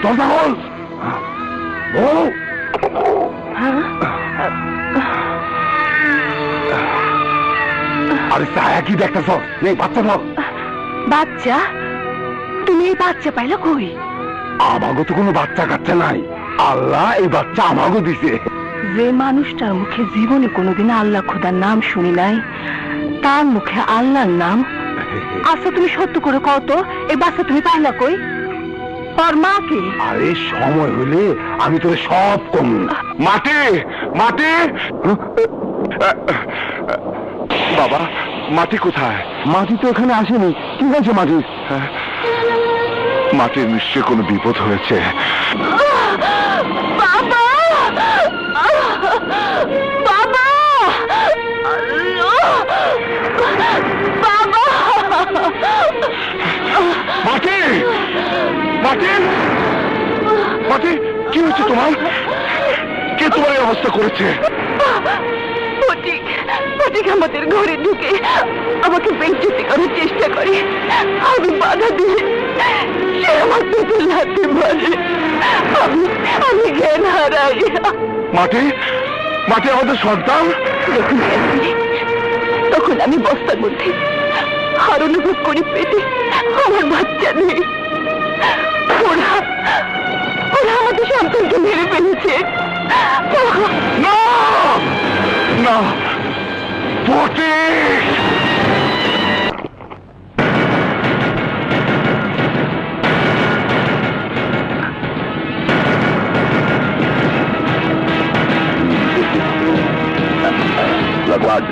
দরজা খোল। আরে ছায়া কি দেখতেছ? নেই বাচ্চা দাও। বাচ্চা? তুমি এই বাচ্চা পাইলা কই? আমাগো তো কোনো বাচ্চা কাচ্চা নাই, আল্লাহ এই বাচ্চা আমাগো দিছে। যে মানুষটার মুখে জীবনে কোনোদিন আল্লাহ খোদার নাম শুনি নাই, তার মুখে আল্লাহর নাম। আচ্ছা তুমি সত্য করে কও তো, এই বাচ্চা তুমি পাইলা কই? ওর মা কি? আরে সময় হলে আমি তোর সব কম। মাটি মাটি, বাবা মাটি কোথায়? মাটি তো এখানে আসেনি। কি হয়েছে মাটি? মাটির নিশ্চয় কোনো বিপদ হয়েছে। বাবা, বাবা, বাবা, মাটি মাটি মাটি কি হয়েছে তোমার? কে তোমার এই অবস্থা করেছে? ফটিক আমাদের ঘরে ঢুকে আমাকে বেইজ্জতি করার চেষ্টা করে। আমি বাধা দিলে সে আমার পেটে লাথি মারে। আমি জ্ঞান হারাই। মাটি মাটি আমাদের সন্তান। তখন আমি বস্তার মধ্যে আর অনুভব করি পেটে আমার বাচ্চা নেই। ওরা আমাদের সন্তানকে মেরে ফেলেছে। না না ফটিক! Lagad.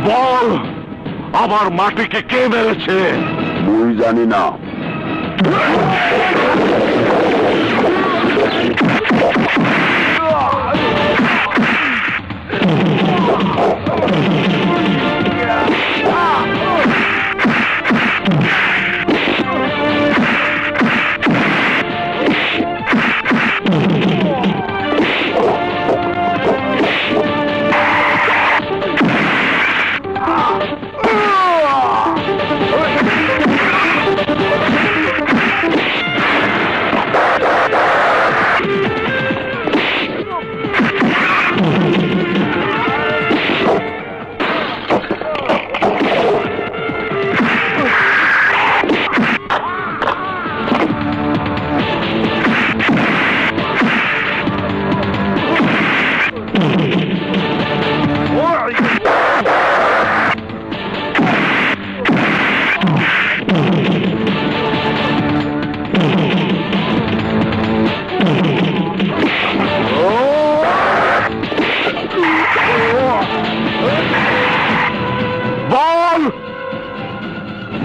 বল, আমার মাটিকে কে মেরেছে? মুই জানি না।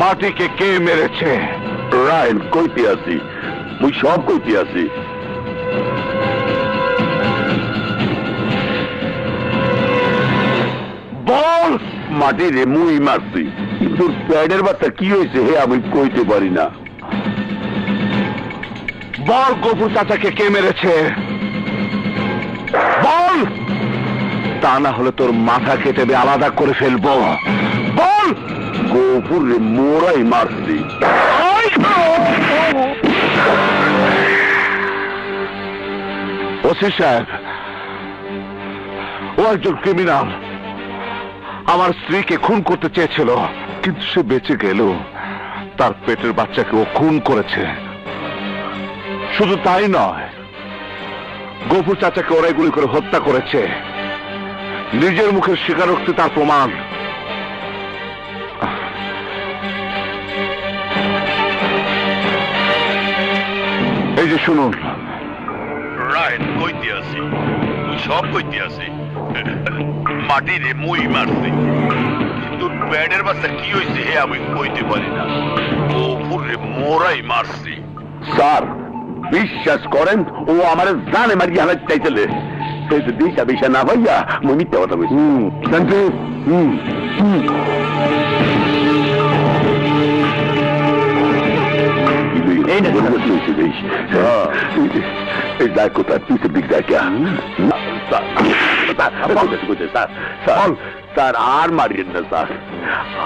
মাটিকে কে মেরেছে? রায়ন কইতে আছি, মুই সব কইতে আছি। বল। মাটি রে মুই মারছি, কিন্তু প্যাডের বাচ্চা কি হয়েছে হে আমি কইতে পারি না। বল গপু চাচাকে কে মেরেছে? বল, তা না হলে তোর মাথা কেটে আলাদা করে ফেলবো। বল। গফুর রে মোরাই মারছি। ওসি সাহেব, ও একজন ক্রিমিনাল। আমার স্ত্রীকে খুন করতে চেয়েছিল, কিন্তু সে বেঁচে গেল। তার পেটের বাচ্চাকে ও খুন করেছে। শুধু তাই নয়, গফুর চাচাকে ওরাই গুলি করে হত্যা করেছে। নিজের মুখের স্বীকারোক্তি তার প্রমাণ। এই যে শুনুন। রাইট কইতে আছি, তুই সব কইতে আছি। মাটি রে মুই মারছি, কিন্তু ব্যাডের বাচ্চা কি হয়েছে হে আমি কইতে পারি না। ও পুরে মোরাই মারছি। স্যার বিশ্বাস করেন, ও আমার জানে মারি হালাত চাইছিলে। দিশা বিশা না ভাইয়া মুই মিথ্যা কথা বলছি। স্যার আর মারিয়েন না স্যার,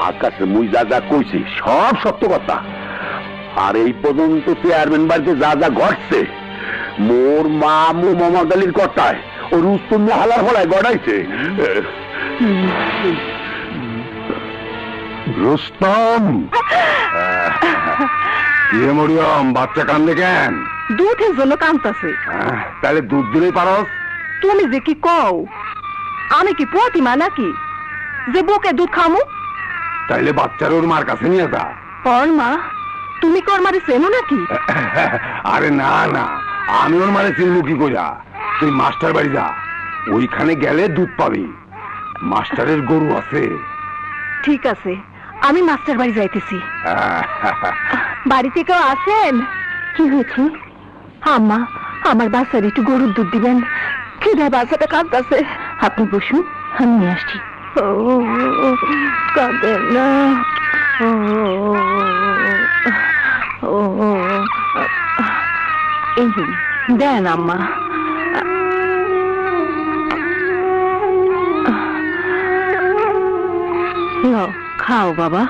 আকাশে মুই যা যা কইছি সব সত্য কথা। আর এই পর্যন্ত চেয়ারম্যান বাড়িতে যা যা ঘটছে মোর মামু মোহাম্মদ আলীর কথায় ও রুস্তুম হালার হলায় গড়াইছে। রুস্তম, মরিয়ম বাচ্চা কান্দে কেন? দুধের জন্য কাঁদতাছে। তাহলে দুধ দিলেই পারস। তুমি যে কি কও, আমি কি প্রতিমা নাকি যে বুকে দুধ খামু? তাইলে বাচ্চার ওর মার কাছে নিয়ে যা। ওর মা? তুমি কি ওর মারে চেনো নাকি? আরে না না, আমি ওর মারে চিনবো কি কইরা? তুই মাস্টার বাড়ি যা, ওইখানে গেলে দুধ পাবি। মাস্টারের গরু আছে। ঠিক আছে, আমি মাস্টার বাড়ি যাইতেছি। বাড়িতে কেউ আছেন? কি হয়েছে? আম্মা, আমার বাচ্চার একটু গরুর দুধ দিবেন, খিদে বাচ্চাটা কাঁদতেছে। আপনি বসুন, আমি নিয়ে আসছি। ও কাঁদে না। ও এই দেন আম্মা। খাও বাবা।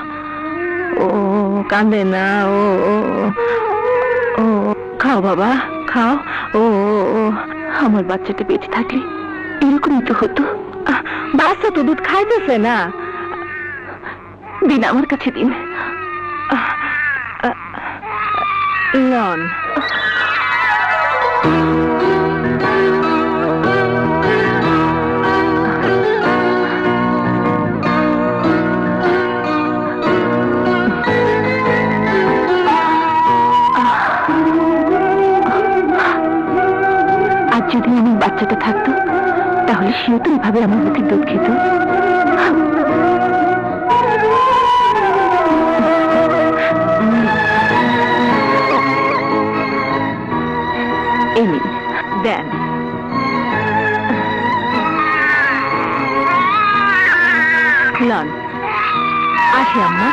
ও কাঁদে না। ও ও খাও বাবা খাও। ও আমার বাচ্চাটা বেঁচে থাকলে এরকমই তো হতো। বাচ্চা তো দুধ খাইতেছে না। দিন আমার কাছে দিন। লন। আজ যদি আমার বাচ্চাটা থাকতো তাহলে সেও তো এভাবে আমার বুকের দুধ খেত। এই নিন দেন। লন। আসি আম্মা।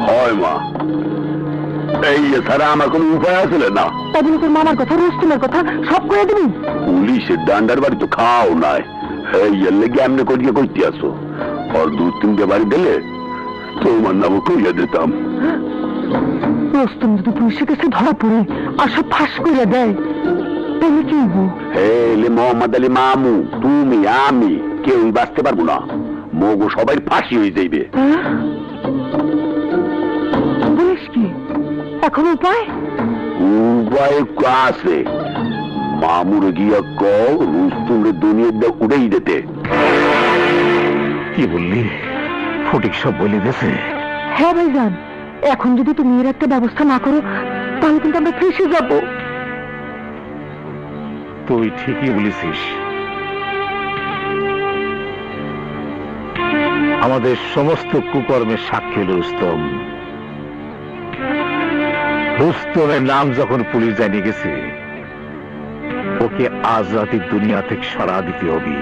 হয় মা, এই ছাড়া আমার কোনো উপায় আছে না? তাদের তোর মামার কথা রুস্তুমের কথা সব করে দিবি। পুলিশের ডান্ডার বাড়ি তো খাও নাই, এই লেগে এমনি করিয়ে করতে আসো। আর 2-3টে বাড়ি দিলে তোমার নামও করিয়া দিতাম। রুস্তুম যদি পুলিশের কাছে ধরা পড়ে আর সব ফাঁস করে দেয় তাহলে কি হবো? হেলে মোহাম্মদ আলী মামু, তুমি আমি কেউই বাঁচতে পারবো না। মগো সবাই ফাঁসি হয়ে যাইবে। বলিস কি? এখন উপায়? উপায় আছে। মামুরে গিয়া কও রুস্তুমরে দুনিয়া উড়েই দিতে। কি বললি? ফটিক সব বলে দিয়েছে? হ্যাঁ ভাইজান, এখন যদি তুমি এর একটা ব্যবস্থা না করো তাহলে কিন্তু আমরা ফেসে যাব। তুই ঠিকই বলেছিস। আমাদের সমস্ত কুকর্মের সাক্ষী হল রুস্তম। রুস্তমের নাম যখন পুলিশ জানিয়ে গেছে, ওকে আজ রাতে দুনিয়া থেকে সরা দিতে হবে।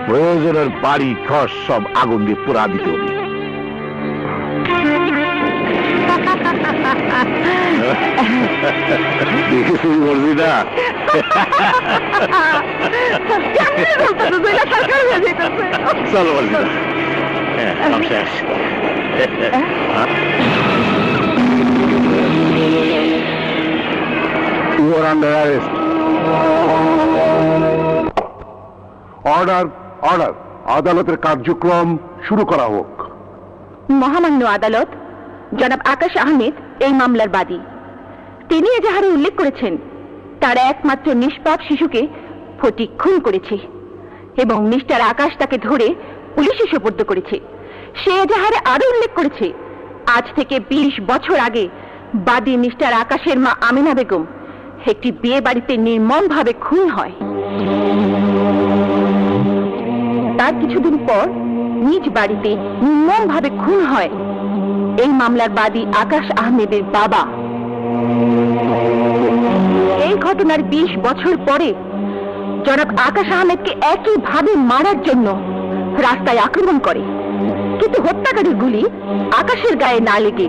প্রয়োজনের বাড়ি ঘর সব আগুন দিয়ে পোড়া দিতে হবে। দেখেছিস বলবি না? চলো বলবি না। সব শেষ। অর্ডার অর্ডার, আদালতের কার্যক্রম শুরু করা হোক। মহামান্য আদালত, জনাব আকাশ আহমেদ এই মামলার বাদী। তিনি এজাহারে উল্লেখ করেছেন তার একমাত্র নিষ্পাপ শিশুকে ফটিক খুন করেছে এবং মিস্টার আকাশ তাকে ধরে পুলিশে সোপর্দ করেছে। সে এজাহারে আরো উল্লেখ করেছে আজ থেকে 20 বছর আগে বাদী মিস্টার আকাশের মা আমিনা বেগম একটি বিয়ে বাড়িতে নির্মমভাবে খুন হয়। তার কিছুদিন পর নিজ বাড়িতে নির্মমভাবে খুন হয় এই মামলার বাদী আকাশ আহমেদের বাবা। এই ঘটনার 20 বছর পরে জনাব আকাশ আহমেদকে একইভাবে মারার জন্য রাস্তায় আক্রমণ করে, কিন্তু হত্যাকারীর গুলি আকাশের গায়ে না লেগে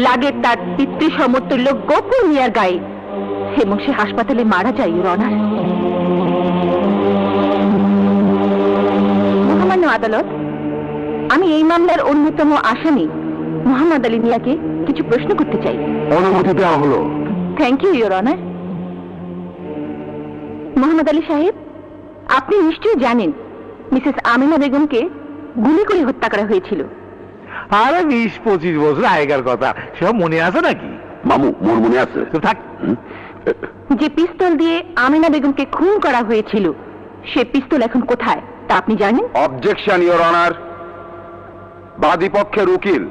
লাগে তার পিতৃ সমতুল্য গোকুল মিয়ার গায়ে এবং সে হাসপাতালে মারা যায়। রনার মহামান্য আদালত, আমি এই মামলার অন্যতম আসামি মোহাম্মদ আলী মিয়াকে কিছু প্রশ্ন করতে চাই। অনুমতি দেওয়া হলো। Thank you your honour. Mohammad Ali সাহেব, আপনি নিশ্চয়ই জানেন মিসেস আমিনা বেগমকে গুলি করে হত্যা করা হয়েছিল। আরে 20-25 বছর আগেকার কথা, সব মনে আছে নাকি? মামু, মোর মনে আছে। থাক। যে পিস্তল দিয়ে আমিনা বেগমকে খুন করা হয়েছিল সে পিস্তল এখন কোথায় তা আপনি জানেন? Objection your honour. বাদী পক্ষের উকিল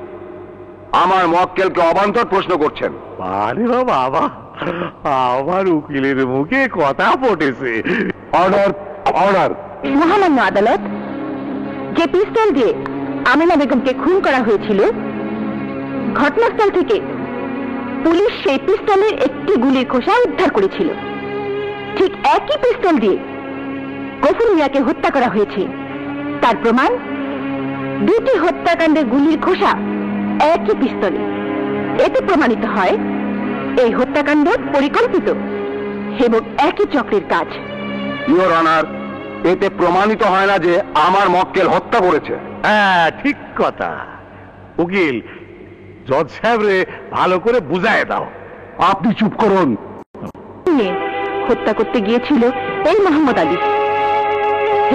আমার মক্কেলকে অবান্তর প্রশ্ন করছেন। আরে বাবা, আমার উকিলের মুখে কথা পড়েছে। Order order. মহামান্য আদালত, যে পিস্তল দিয়ে আমিনা বেগমকে খুন করা হয়েছিল ঘটনাস্থল থেকে পুলিশ সেই পিস্তলের একটি গুলির খোসা উদ্ধার করেছিল। ঠিক একই পিস্তল দিয়ে গফুর মিয়াকে হত্যা করা হয়েছে। তার প্রমাণ, দুটি হত্যাকাণ্ডের গুলির খোসা একই পিস্তলে। এতে প্রমাণিত হয় এই হত্যাকাণ্ড পরিকল্পিত এবং একই চক্রের কাজ। ইওর অনার, এতে প্রমাণিত হয় না যে আমার মক্কেল হত্যা করেছে। হ্যাঁ, ঠিক কথা। উকিল, জজ সাহেব রে ভালো করে বুঝায় দাও। আপনি চুপ করুন। হত্যা করতে গিয়েছিল এই মোহাম্মদ আলী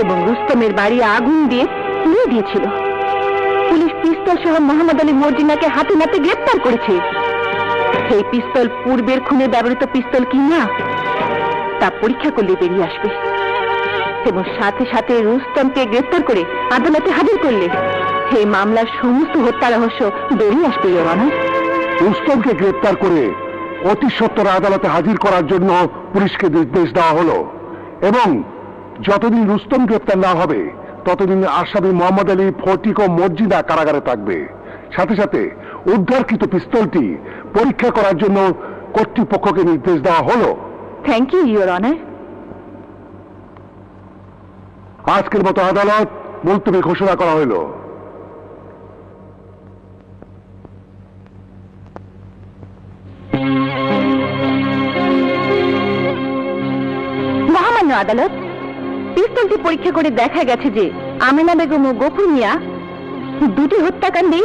এবং রুস্তমের বাড়ি আগুন দিয়ে পুড়িয়ে দিয়েছিল। পুলিশ পিস্তল সহ মোহাম্মদ আলী মর্জিনাকে হাতে নাতে গ্রেপ্তার করেছে। এই পিস্তল পূর্বের খুনে ব্যবহৃত পিস্তল কিনা তা পরীক্ষা করলে বেরিয়ে আসবে এবং সাথে সাথে রুস্তমকে গ্রেপ্তার করে আদালতে হাজির করলে এই মামলার সমস্ত হত্যা রহস্য বেরিয়ে আসবে। ইওর অনার, রুস্তমকে গ্রেপ্তার করে অতি সত্বর আদালতে হাজির করার জন্য পুলিশকে নির্দেশ দেওয়া হলো এবং যতদিন রুস্তম গ্রেপ্তার না হবে ততদিন আসামি মোহাম্মদ আলী, ফটিক ও মর্জিনা কারাগারে থাকবে। সাথে সাথে উদ্ধারকৃত পিস্তলটি পরীক্ষা করার জন্য কর্তৃপক্ষকে নির্দেশ দেওয়া হলো। Thank you your honour. আজকের মতো আদালত মুলতবি ঘোষণা করা হলো। মহামান্য আদালত, পিস্তলটি পরীক্ষা করে দেখা গেছে যে আমেনা বেগম ও গফুর মিয়া দুটি হত্যাকাণ্ডে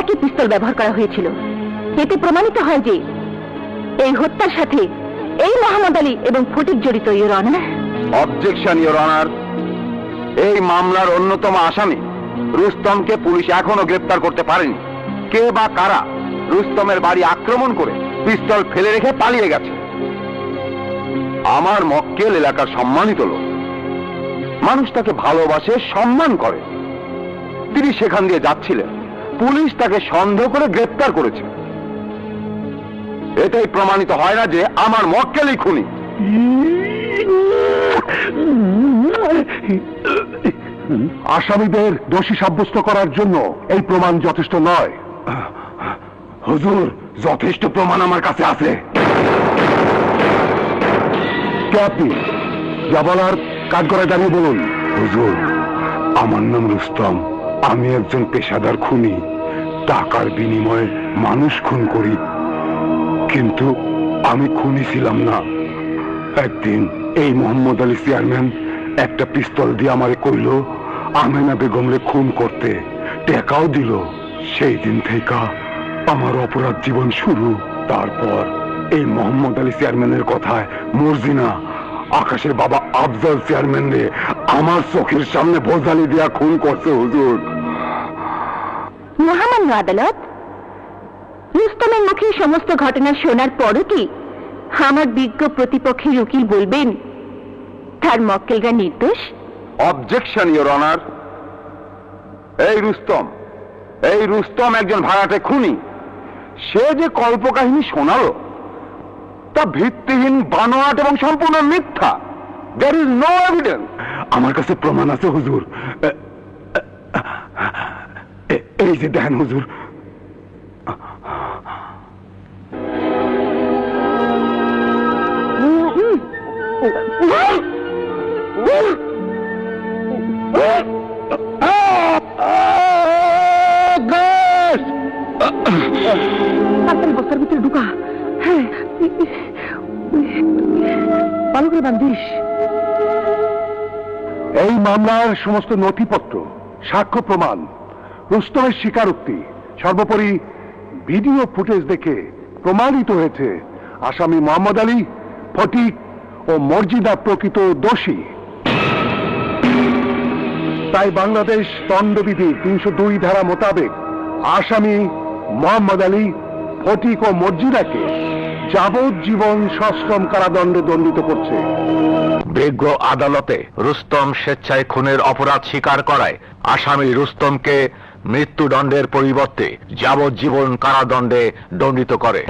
একই পিস্তল ব্যবহার করা হয়েছিল। এতে প্রমাণিত হয় যে এই হত্যার সাথে এই মোহাম্মদ আলী এবং ফটিক জড়িত। Your honour. Objection your honour, এই মামলার অন্যতম আসামি রুস্তমকে পুলিশ এখনো গ্রেপ্তার করতে পারেনি। কে বা কারা রুস্তমের বাড়ি আক্রমণ করে পিস্তল ফেলে রেখে পালিয়ে গেছে। আমার মক্কেল এলাকার সম্মানিত লোক, মানুষ তাকে ভালোবাসে, সম্মান করে। তিনি সেখান দিয়ে যাচ্ছিলেন, পুলিশ তাকে সন্দেহ করে গ্রেপ্তার করেছে। এটাই প্রমাণিত হয় না যে আমার মক্কেলই খুনি। আসামিদের দোষী সাব্যস্ত করার জন্য এই প্রমাণ যথেষ্ট নয়। হুজুর, যথেষ্ট প্রমাণ আমার কাছে আছে। কে আপনি? যা বলার কাঠগড়ায় দাঁড়িয়ে বলুন। হুজুর, আমার নাম রুস্তম। আমি একজন পেশাদার খুনি। টাকার বিনিময়ে মানুষ খুন করি, কিন্তু আমি খুনি ছিলাম না। একদিন এই মোহাম্মদ আলী চেয়ারম্যান একটা পিস্তল দিয়ে আমারে কইল আমেনা বেগমরে খুন করতে, টাকাও দিল। সেই দিন থেকে আমার অপরাধ জীবন শুরু। তারপর এই মোহাম্মদ আলী চেয়ারম্যানের কথায় মর্জিনা আকাশের বাবা আফজাল চেয়ারম্যান রে আমার চোখের সামনে বোঝালি দিয়া খুন করছে। হুজুর, মহামান্য আদালত, রুস্তমের মুখে সমস্ত ঘটনা শোনার পরও কি আমার বিজ্ঞ প্রতিপক্ষের উকিল বলবেন তার মক্কেলরা নির্দোষ? অবজেকশন ইওর অনার, এই রুস্তম একজন ভাড়াটে খুনি। সে যে কল্পকাহিনী শোনালো তা ভিত্তিহীন, বানোয়াট এবং সম্পূর্ণ মিথ্যা। There is no evidence. আমার কাছে প্রমাণ আছে হুজুর। এই যে দেখেন হুজুর। বস্তার ভিতরে ঢুকা। হ্যাঁ, ভালো করে বান্ধিস। এই মামলার সমস্ত নথিপত্র, সাক্ষ্য প্রমাণ, রুস্তমের স্বীকারোক্তি, সর্বোপরি ভিডিও ফুটেজ দেখে প্রমাণিত হয়েছে আসামি মোহাম্মদ আলী, ফটিক ও মর্জিনা প্রকৃত দোষী। তাই বাংলাদেশ দণ্ডবিধির 302 ধারা মোতাবেক আসামি মোহাম্মদ আলী, ফটিক ও মর্জিনাকে যাবজ্জীবন সশ্রম কারাদণ্ডে দণ্ডিত করছে। বিজ্ঞ আদালতে রুস্তম স্বেচ্ছায় খুনের অপরাধ স্বীকার করায় আসামি রুস্তমকে মৃত্যুদণ্ডের পরিবর্তে যাবজ্জীবন কারাদণ্ডে দণ্ডিত করে।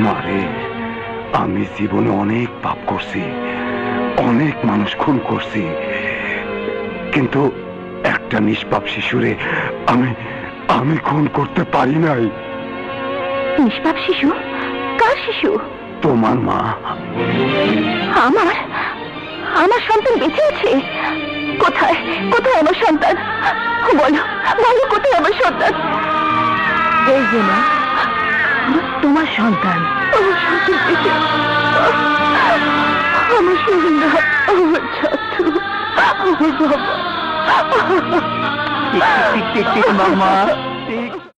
মারে, আমি জীবনে অনেক পাপ করছি, অনেক মানুষ খুন করছি, কিন্তু একটা নিষ্পাপ শিশুরে আমি আমি খুন করতে পারি নাই। নিষ্পাপ শিশু? কার শিশু? তোমার মা। আমার আমার সন্তান বেঁচে আছে? কোথায় কোথায় আমার সন্তান? বলো বলো, কোথায় আমার সন্তান? এই যে না, তোমার সন্তান। আমার সন্তান বেঁচে আছে। আমার সোনা, আমার ছাত্র, আমার বাবা। টিক টিক টিক টিক মামা।